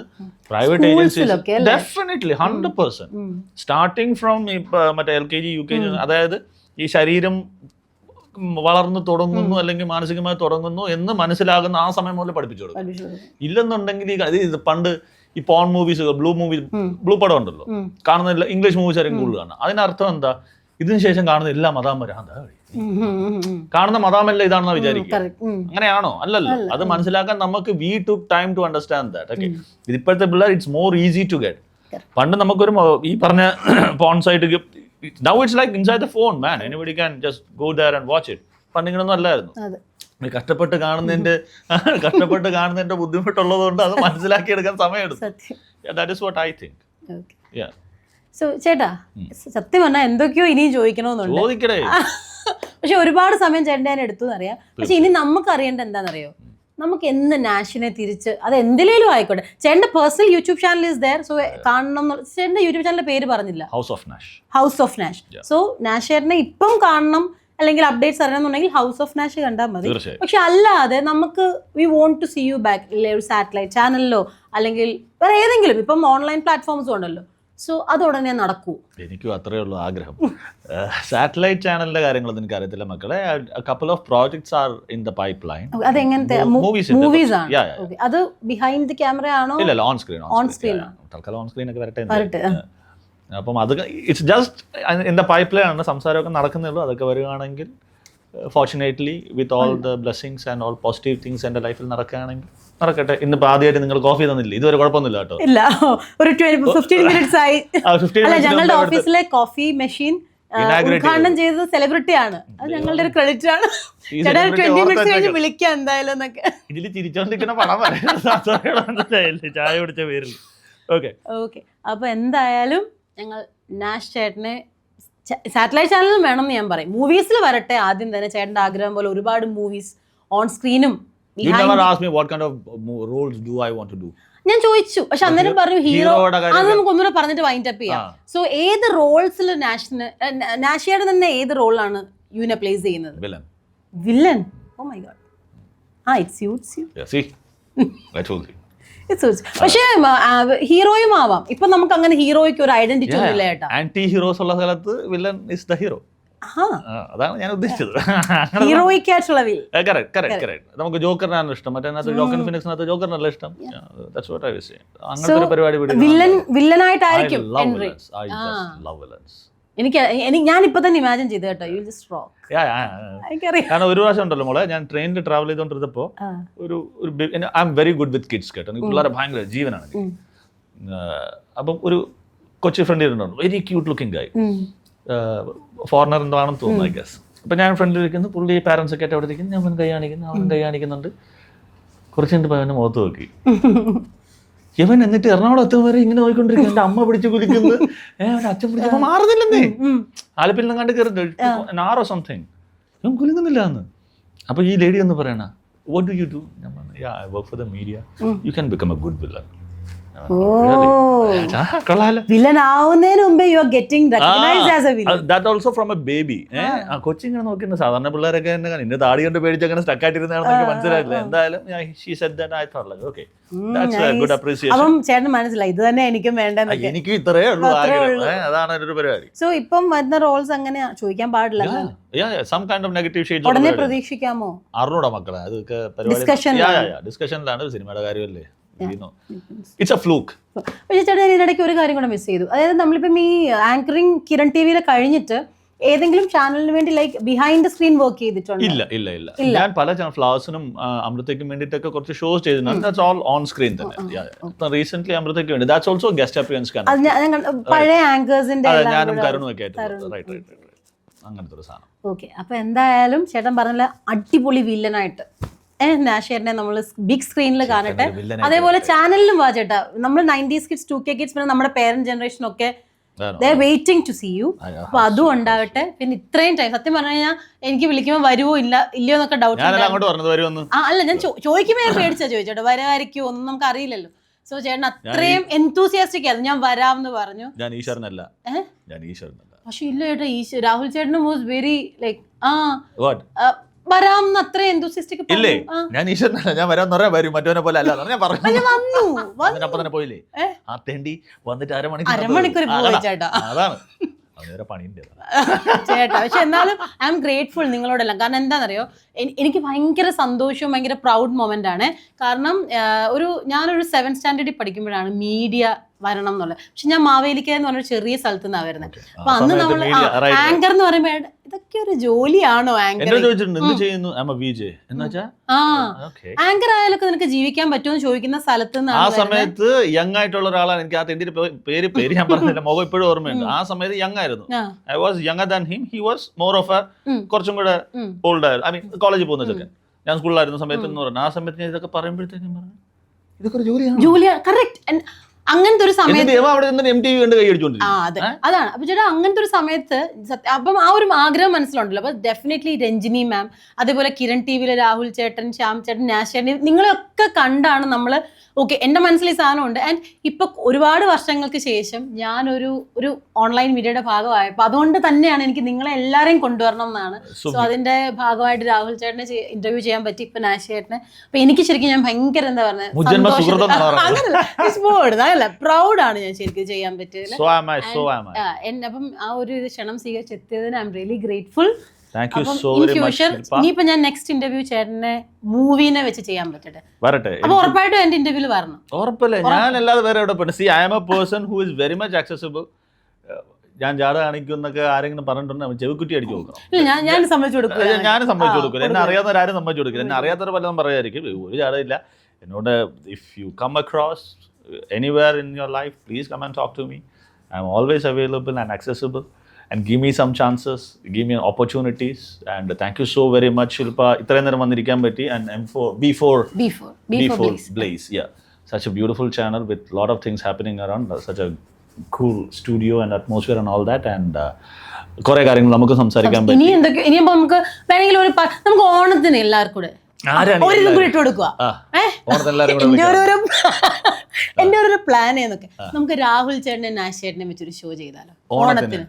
private agencies definitely 100% starting from മറ്റേ LKG UKG, അതായത് ഈ ശരീരം വളർന്നു തുടങ്ങുന്നു അല്ലെങ്കിൽ മാനസികമായി തുടങ്ങുന്നു എന്ന് മനസ്സിലാകുന്ന ആ സമയം മുതൽ പഠിപ്പിച്ചു കൊടുക്കും. ഇല്ലെന്നുണ്ടെങ്കിൽ ഇത് പണ്ട് ഈ പോൺ മൂവീസ്, ബ്ലൂ പടം ഉണ്ടല്ലോ, കാണുന്ന ഇംഗ്ലീഷ് മൂവീസ് ആയിരിക്കും കൂടുതൽ കാണുക. അതിനർത്ഥം എന്താ? ഇതിനു ശേഷം കാണുന്ന എല്ലാ മതാമരാ കാണുന്ന മതാമല്ല ഇതാണെന്ന് വിചാരിക്കുക. അങ്ങനെയാണോ? അല്ലല്ലോ. അത് മനസ്സിലാക്കാൻ നമുക്ക് we took time to understand that. Okay, ഇതിപ്പോഴത്തെ പിള്ളേർ it's more easy to get. പണ്ട് നമുക്കൊരു ഈ പറഞ്ഞ porn site, now it's like inside the phone man, anybody can just go there and watch it. പണ്ടിങ്ങനൊന്നും അല്ലായിരുന്നു. കഷ്ടപ്പെട്ട് കാണുന്നതിന്റെ ബുദ്ധിമുട്ടുള്ളത് കൊണ്ട് അത് മനസ്സിലാക്കിയെടുക്കാൻ സമയമെടുക്കും. That is what I think. So ചേട്ടാ, സത്യം പറഞ്ഞാൽ എന്തൊക്കെയോ ഇനിയും ചോദിക്കണമെന്നുണ്ട്. പക്ഷെ ഒരുപാട് സമയം ചേട്ടൻ ഞാൻ എടുത്തു എന്നറിയാം. പക്ഷെ ഇനി നമുക്ക് അറിയേണ്ട എന്താണെന്നറിയോ? നമുക്ക് എന്ന് നാഷിനെ തിരിച്ച്, അത് എന്തിലേലും ആയിക്കോട്ടെ. ചേട്ടന്റെ personal YouTube channel is there, so കാണണം. ചേട്ടന്റെ യൂട്യൂബ് ചാനലിന്റെ പേര് പറഞ്ഞില്ല, house of Nash. So Nash ചേട്ടനെ ഇപ്പം കാണണം അല്ലെങ്കിൽ അപ്ഡേറ്റ്സ് അറിയണമെന്നുണ്ടെങ്കിൽ ഹൗസ് ഓഫ് നാഷ് കണ്ടാൽ മതി. പക്ഷെ അല്ലാതെ നമുക്ക് we want to see you back ഒരു സാറ്റലൈറ്റ് ചാനലിലോ അല്ലെങ്കിൽ വേറെ ഏതെങ്കിലും ഇപ്പം ഓൺലൈൻ പ്ലാറ്റ്ഫോംസും ഉണ്ടല്ലോ. സോ അതുടനെ നടക്കൂ. എനിക്കും അത്രേ ഉള്ളൂ ആഗ്രഹം. സാറ്റലൈറ്റ് ചാനലിന്റെ കാര്യങ്ങളൊന്നും എനിക്ക് അറിയത്തില്ല മക്കളെ. Couple of projects are in the pipeline. അതെങ്ങനത്തെ മൂവീസ് ആണ്? അത് ബിഹൈൻഡ് ദി ക്യാമറ ആണോ? ഇല്ല, ഓൺ സ്ക്രീൻ. തൽക്കാലം ഓൺ സ്ക്രീൻ ഒക്കെ വരട്ടെ. അപ്പം അത് it's just in the pipeline ആണ്. സംസാരമൊക്കെ നടക്കുന്നേ ഉള്ളൂ. അതൊക്കെ വരികയാണെങ്കിൽ fortunately with all the blessings and all positive things എൻ്റെ ലൈഫിൽ നടക്കുകയാണെങ്കിൽ നടക്കട്ടെ. ഇന്നിപ്പോൾ ആദ്യമായിട്ട് നിങ്ങൾ കോഫി തന്നില്ല, ഇതുവരെ കുഴപ്പമൊന്നുമില്ല കേട്ടോ. ഇല്ല, ഒരു 15 മിനിറ്റ്സ് ആയി. ഞങ്ങളുടെ ഓഫീസിലെ കോഫി മെഷീൻ ഉദ്ഘാടനം ചെയ്തത് സെലിബ്രിറ്റി ആണ്. അത് ഞങ്ങളുടെ ഒരു ക്രെഡിറ്റ് ആണ്. 20 മിനിറ്റ്സ് കഴിഞ്ഞ് വിളിക്കാം എന്തായാലും എന്നൊക്കെ. ഇതിൽ ചിരിച്ചോണ്ടിരിക്കുന്ന പണം പറയുന്നത് ചായ കുടിച്ച പേരിൽ. ഓക്കെ, അപ്പൊ എന്തായാലും ഞങ്ങൾ നാഷ് ചേട്ടനെ സാറ്റലൈറ്റ് ചാനലും വേണമെന്ന് ഞാൻ പറയും. മൂവീസിൽ വരട്ടെ ആദ്യം തന്നെ. ചേട്ടൻ്റെ ആഗ്രഹം പോലെ ഒരുപാട് മൂവീസ് ഓൺ സ്ക്രീനും. ഞാൻ ചോദിച്ചു, പക്ഷെ അന്നേരം പറഞ്ഞു ഹീറോ. അത് നമുക്ക് ഒന്നുകൂടെ പറഞ്ഞിട്ട് വൈൻഡ് അപ്പ് ചെയ്യാം. സോ ഏത് റോൾസിൽ നാഷിയുടെ തന്നെ ഏത് റോളാണ് യുവിനെ പ്ലേസ് ചെയ്യുന്നത്? Villain, oh my god. It suits you. Yeah, see? I told you. It suits. പക്ഷേ ഹീറോയും ആവാം. ഇപ്പൊ നമുക്ക് അങ്ങനെ ഹീറോയ്ക്ക് ഒരു ഐഡന്റിറ്റി ഒന്നുമില്ല ചേട്ടാ. ആന്റി ഹീറോസ് ഉള്ള സ്ഥലത്ത് വില്ലൻ ഇസ് ദ ഹീറോ. അതാണ് ഞാൻ ഉദ്ദേശിച്ചത്. ഹീറോയിക് ആയിട്ടുള്ള കറക്റ്റ്. നമുക്ക് ജോക്കറിനാണ് ഇഷ്ടം, മറ്റേ ജോക്കർ ഫിനിക്സിനകത്ത് ജോക്കറിനല്ല ഇഷ്ടം. That's what I was saying. അങ്ങനത്തെ ഒരു പരിപാടി വില്ലനായിട്ടായിരിക്കും എൻട്രി. എനിക്ക് ഞാൻ ഇപ്പൊ തന്നെ ഇമാജിൻ ചെയ്തു കേട്ടോ. You just rock. കാരണം ഒരു പ്രാവശ്യം ഉണ്ടല്ലോ മോളെ, ഞാൻ ട്രെയിനിൽ ട്രാവൽ ചെയ്തോണ്ടിരുന്നപ്പോ ഒരു I M very good with kids കേട്ടോ. പിള്ളേരെ ഭയങ്കര ജീവനാണ്. അപ്പം ഒരു കൊച്ചി ഫ്രണ്ട് ഇരുന്നുണ്ട്, very cute looking guy, foreigner എന്താണെന്ന് തോന്നുന്നു ഐ ഗസ്. അപ്പൊ ഞാൻ ഫ്രണ്ടിൽ ഇരിക്കുന്നു, പുള്ളി പാരന്റ്സ് ഒക്കെ ആയിട്ട് അവിടെ ഇരിക്കുന്നു, ഞാൻ കൈ കാണിക്കുന്നു, അവൻ കൈ കാണിക്കുന്നുണ്ട്. കുറച്ച് കഴിഞ്ഞിട്ട് അവൻ്റെ മുഖത്ത് നോക്കി ഇവൻ, എന്നിട്ട് എറണാകുളം എത്തും വരെ ഇങ്ങനെ നോക്കിക്കൊണ്ടിരിക്കുന്നു. എൻ്റെ അമ്മ പിടിച്ച് കുലിക്കുന്നു, അവൻ്റെ അച്ഛൻ പിടിച്ചപ്പോ മാറുന്നില്ലെന്നേ. ആലപ്പിൽ നിന്ന് കണ്ട് കയറി നാറോ സംതിങ്, ഇവൻ കുലുങ്ങുന്നില്ല എന്ന്. അപ്പൊ ഈ ലേഡി ഒന്ന് പറയണ, വാട്ട് ഡു യു ഡു? ഞാൻ പറഞ്ഞു, yeah I work for the media, you can become a good villain. Villain ആവുന്നതിന് മുമ്പേ you are getting recognised as a villain. That also from a baby. കൊച്ചിങ്ങനെ നോക്കിയിട്ട് സാധാരണ പിള്ളേരൊക്കെ ഇന്ന താടി കൊണ്ട് പേടിച്ച് അങ്ങനെ സ്റ്റക്ക് ആയിട്ടിരുന്നാണെന്ന് എനിക്ക് മനസ്സിലായില്ല. എന്തായാലും she said that, I thought like okay, that's a good appreciation. അപ്പം ചേട്ടന് മനസ്സിലായി ഇത് തന്നെ എനിക്കും വേണ്ടെന്നൊക്കെ. എനിക്ക് ഇത്രയേ ഉള്ളൂ ആഗ്രഹം, അതാണ് ഒരു പരിപാടി. സോ ഇപ്പം വരുന്ന റോൾസ് അങ്ങനെ ചോദിക്കാൻ പാടില്ല, some kind of negative shades ഉടനെ പ്രതീക്ഷിക്കാമോ? അറിഞ്ഞൂടാ മക്കളെ, അതൊക്കെ ഡിസ്കഷനിലാണ്, സിനിമയുടെ കാര്യമല്ലേ. It's A fluke. പക്ഷേ ചേട്ടൻ ഇതിനിടയ്ക്ക് ഒരു കാര്യം കൂടെ മിസ് ചെയ്തു. അതായത് നമ്മളിപ്പം ഈ ആങ്കറിങ് കിരൺ ടിവിയിൽ കഴിഞ്ഞിട്ട് ഏതെങ്കിലും ചാനലിന് വേണ്ടി like behind the screen work ചെയ്തിട്ടുണ്ടോ? ഇല്ല. ഞാൻ പല ഫ്ലവേഴ്സിനും അമൃതയ്ക്കും വേണ്ടിയിട്ടൊക്കെ കുറച്ച് ഷോസ് ചെയ്തിട്ടുണ്ട്. ദാറ്റ്സ് ഓൾ ഓൺ സ്ക്രീൻ തന്നെ. റീസെന്റ് അമൃതയ്ക്ക് വേണ്ടി ദാറ്റ്സ് ഓൾസോ ഗസ്റ്റ് അപ്പിയറൻസ്. പഴയ ആങ്കേഴ്സിന്റെ ഞാനും കരുണും ഒക്കെ ആയിട്ട് റൈറ്റ് അങ്ങനത്തെ ഒരു സാധനം. ഓക്കെ, അപ്പൊ എന്തായാലും ചേട്ടൻ പറഞ്ഞ അടിപൊളി വില്ലനായിട്ട് നാഷേറിനെ നമ്മൾ ബിഗ് സ്ക്രീനിൽ കാണട്ടെ. അതേപോലെ ചാനലിലും വാ ചേട്ടാ. നമ്മൾ 90s കിഡ്സ് 2K കിഡ്സ് പിന്നെ നമ്മുടെ പേരന്റ് ജനറേഷൻ ഒക്കെ വെയിറ്റിംഗ് ടു സീ യു. അപ്പൊ അതും ഉണ്ടാവട്ടെ. പിന്നെ ഇത്രയും ടൈം സത്യം പറഞ്ഞു കഴിഞ്ഞാൽ എനിക്ക് വിളിക്കുമ്പോൾ വരുവോ ഇല്ലയോ എന്നൊക്കെ ഡൗട്ട്. അല്ല, ഞാൻ ചോദിക്കുമ്പോ ഞാൻ പേടിച്ചാ ചോദിച്ചോട്ടെ, വരുമായിരിക്കും ഒന്നും നമുക്ക് അറിയില്ലല്ലോ. സോ ചേട്ടൻ അത്രയും എന്തൂസിയാസ്റ്റിക് ആയിരുന്നു. ഞാൻ വരാമെന്ന് പറഞ്ഞു. പക്ഷെ ഇല്ല ചേട്ടാ, രാഹുൽ ചേട്ടനും വാസ് വെരി ലൈക്ക് വരാമെന്ന് അത്ര എന്തൂസിയാസ്റ്റിക്. ഇല്ലേ, ഞാൻ ഈശ്വരനല്ല, ഞാൻ വരാന്ന് പറയാൻ വരും, മറ്റവനെ പോലെ അല്ല ഞാൻ പറഞ്ഞു. തന്നെ പോയില്ലേ ആ തെണ്ടി വന്നിട്ട് അരമണിക്കൂർ പോയി ചേട്ടാ. അതാണ് ചേട്ടാ. പക്ഷെ എന്നാലും ഐ എം ഗ്രേറ്റ്ഫുൾ നിങ്ങളോടെല്ലാം. കാരണം എന്താണെന്നറിയോ, എനിക്ക് ഭയങ്കര സന്തോഷവും ഭയങ്കര പ്രൗഡ് മൊമെന്റ് ആണ്. കാരണം ഞാനൊരു 7th സ്റ്റാൻഡേർഡിൽ പഠിക്കുമ്പോഴാണ് മീഡിയ വരണം എന്നുള്ളത്. പക്ഷെ ഞാൻ മാവേലിക്ക എന്ന് പറഞ്ഞൊരു ചെറിയ സ്ഥലത്ത് നിന്നാണ് വരുന്നത്. അപ്പൊ അന്ന് നമ്മൾ ആങ്കർ എന്ന് പറയുമ്പോൾ ഇതൊക്കെ ഒരു ജോലിയാണോ ആങ്കർ ആയാലൊക്കെ നിനക്ക് ജീവിക്കാൻ പറ്റുമോ എന്ന് ചോദിക്കുന്ന സ്ഥലത്ത് നിന്ന്. ആ സമയത്ത് യങ് ആയിട്ടുള്ള ഒരാളാണ്. എനിക്ക് ആ തെണ്ടിന്റെ പേര് ഞാൻ പറഞ്ഞില്ല, മുഖം ഇപ്പോഴും ഓർമ്മയുണ്ട്. ആ സമയത്ത് യങ് ആയിരുന്നു. I was younger than him, he was more of A കുറച്ചും കൂടെ ഓൾഡ് ആയിരുന്നു. ഐ മീൻ കോളേജിൽ പോകുന്ന ചെക്കൻ. ഞാൻ സ്കൂളിലായിരുന്ന സമയത്ത് എന്ന് പറഞ്ഞു. ആ സമയത്ത് ഞാൻ ഇതൊക്കെ പറയുമ്പോഴത്തേക്കും പറഞ്ഞു ഇതൊക്കെ ഒരു ജോലിയാണ്. കറക്റ്റ്. അങ്ങനത്തെ ഒരു സമയത്ത് അതാണ്. അപ്പൊ ചേട്ടാ അങ്ങനത്തെ ഒരു സമയത്ത് അപ്പം ആ ഒരു ആഗ്രഹം മനസ്സിലുണ്ടല്ലോ. അപ്പൊ ഡെഫിനറ്റ്ലി രഞ്ജിനി മാം, അതേപോലെ കിരൺ ടിവിയിലെ രാഹുൽ ചേട്ടൻ, ശ്യാം ചേട്ടൻ, നാഷേട്ടൻ, നിങ്ങളെയൊക്കെ കണ്ടാണ് നമ്മള് ഓക്കെ എന്റെ മനസ്സിൽ ഈ സാധനം ഉണ്ട്. ആൻഡ് ഇപ്പൊ ഒരുപാട് വർഷങ്ങൾക്ക് ശേഷം ഞാനൊരു ഓൺലൈൻ മീഡിയയുടെ ഭാഗമായപ്പോൾ അതുകൊണ്ട് തന്നെയാണ് എനിക്ക് നിങ്ങളെ എല്ലാരെയും കൊണ്ടുവരണം എന്നാണ്. സോ അതിന്റെ ഭാഗമായിട്ട് രാഹുൽ ചേട്ടനെ ഇന്റർവ്യൂ ചെയ്യാൻ പറ്റി, ഇപ്പൊ നാഷേട്ടനെ. അപ്പൊ എനിക്ക് ശരിക്കും ഞാൻ ഭയങ്കര എന്താ പറയുന്നത്, അങ്ങനല്ല പ്രൗഡാണ് ഞാൻ ശരിക്കും ചെയ്യാൻ പറ്റിയത്. അപ്പം ആ ഒരു ക്ഷണം സ്വീകരിച്ചെത്തിയതിന് ഐ എം റിയലി ഗ്രേറ്റ്ഫുൾ. ഇനിയിപ്പോ ഞാൻ നെക്സ്റ്റ് ഇന്റർവ്യൂ ചേട്ടനെ മൂവിനെ വെച്ച് ചെയ്യാൻ പറ്റട്ടെ. അപ്പൊ ഉറപ്പായിട്ടും എന്റെ ഇന്റർവ്യൂല് വരണം. ഉറപ്പല്ലേ, ഞാൻ അല്ലാതെ വേറെ എവിടെ പോയി. See I am a person who is very much accessible. ഞാൻ ജാട കാണിക്കുന്നൊക്കെ ആരെങ്കിലും പറഞ്ഞിട്ടുണ്ടെങ്കിൽ ചെവിക്കുറ്റി അടിച്ചു കൊടുക്കണം. ഞാൻ സമ്മതിച്ചു കൊടുക്കില്ല. ഞാനും സമ്മതിച്ചു കൊടുക്കില്ല. എന്നെ അറിയാത്തവരാരും സമ്മതിച്ചു കൊടുക്കില്ല. എന്നെ അറിയാത്തവർ പലതും പറയായിരിക്കും. ഒരു ജാടയില്ല എന്നോട്. If you come across anywhere in your life, please come and talk to me. I'm always available and accessible, and give me some chances, give me opportunities. And thank you so very much, Shilpa. ഇത്രയും നേരം വന്നിരിക്കാൻ പറ്റി. And B4 Blaze, yeah, such a beautiful channel with lot of things happening around, such a cool studio and atmosphere and all that. And കുറെ കാര്യങ്ങൾ നമുക്ക് സംസാരിക്കാൻ പറ്റി. ഇനിയിപ്പോ നമുക്ക് വേണമെങ്കിൽ നമുക്ക് ഓണത്തിന് എല്ലാവർക്കും കൂടെ ആരാണ് ഒരു ഇതും കൂടി ഇട്ട് കൊടുക്കുക. ഓണത്തിന് എല്ലാവരും കൂടെ എന്റെ വിളിക്കാം. എന്റെ ഒരു പ്ലാൻ എന്നൊക്കെ നമുക്ക് രാഹുൽ ചേട്ടനെ നാഷ് ചേട്ടനെ വെച്ചൊരു ഷോ ചെയ്താലോ ഓണത്തിന്.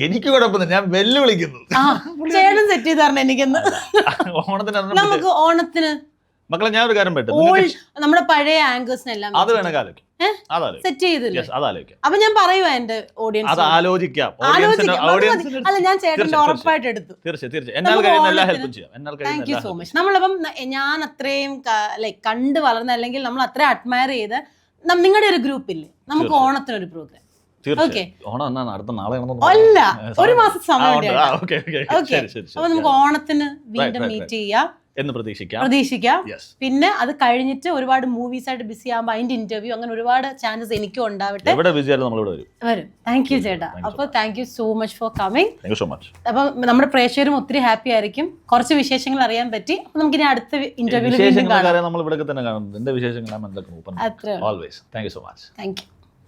എനിക്ക് കുഴപ്പമില്ല, ഞാൻ വെല്ലുവിളിക്കുന്നു. ചേട്ടൻ സെറ്റ് ചെയ്ത് തരണം എനിക്കൊന്ന്. ഓണത്തിന് നമുക്ക് ഓണത്തിന് മക്കളെ ഞാൻ ഒരു കാര്യം പറ്റും, നമ്മുടെ പഴയ ആങ്കേഴ്സിനെല്ലാം അത് വേണം കാലം സെറ്റ് ചെയ്തില്ലേ. അതാലോചിക്കാം. അപ്പൊ ഞാൻ പറയുവാ എന്റെ ഓഡിയൻസ് അത് ആലോചിക്കാം. അല്ല ഞാൻ ചേട്ടന്റെ ഉറപ്പായിട്ട് എടുത്തു. തീർച്ചയായും എന്നാൽ കഴിയുന്ന എല്ലാ ഹെൽപ്പും ചെയ്യാം. Thank you so much. നമ്മളിപ്പം ഞാൻ അത്രയും ലൈക്ക് കണ്ട് വളർന്ന അല്ലെങ്കിൽ നമ്മൾ അത്രയും അഡ്മയർ ചെയ്ത് നിങ്ങളുടെ ഒരു ഗ്രൂപ്പ് ഇല്ലേ, നമുക്ക് ഓണത്തിനൊരു പ്രോഗ്രാം. അല്ല, ഒരു മാസം സമയം. അപ്പൊ നമുക്ക് ഓണത്തിന് വീണ്ടും മീറ്റ് ചെയ്യാം എന്ന് പ്രതീക്ഷിക്കാം. പിന്നെ അത് കഴിഞ്ഞിട്ട് ഒരുപാട് മൂവീസ് ആയിട്ട് ബിസി ആകുമ്പോൾ അതിന്റെ ഇന്റർവ്യൂ അങ്ങനെ ഒരുപാട് ചാൻസസ് എനിക്കും ഉണ്ടാവട്ടെ. വരും. താങ്ക് യു ചേട്ടാ. അപ്പൊ thank you so much for coming. അപ്പൊ നമ്മുടെ പ്രേക്ഷകരും ഒത്തിരി ഹാപ്പി ആയിരിക്കും. കുറച്ച് വിശേഷങ്ങൾ അറിയാൻ പറ്റി. അപ്പൊ നമുക്ക് ഇനി അടുത്ത ഇന്റർവ്യൂവിൽ നമ്മൾ ഇവിടെ തന്നെ കാണുന്നത്. എന്റെ വിശേഷങ്ങൾ താങ്ക് യു.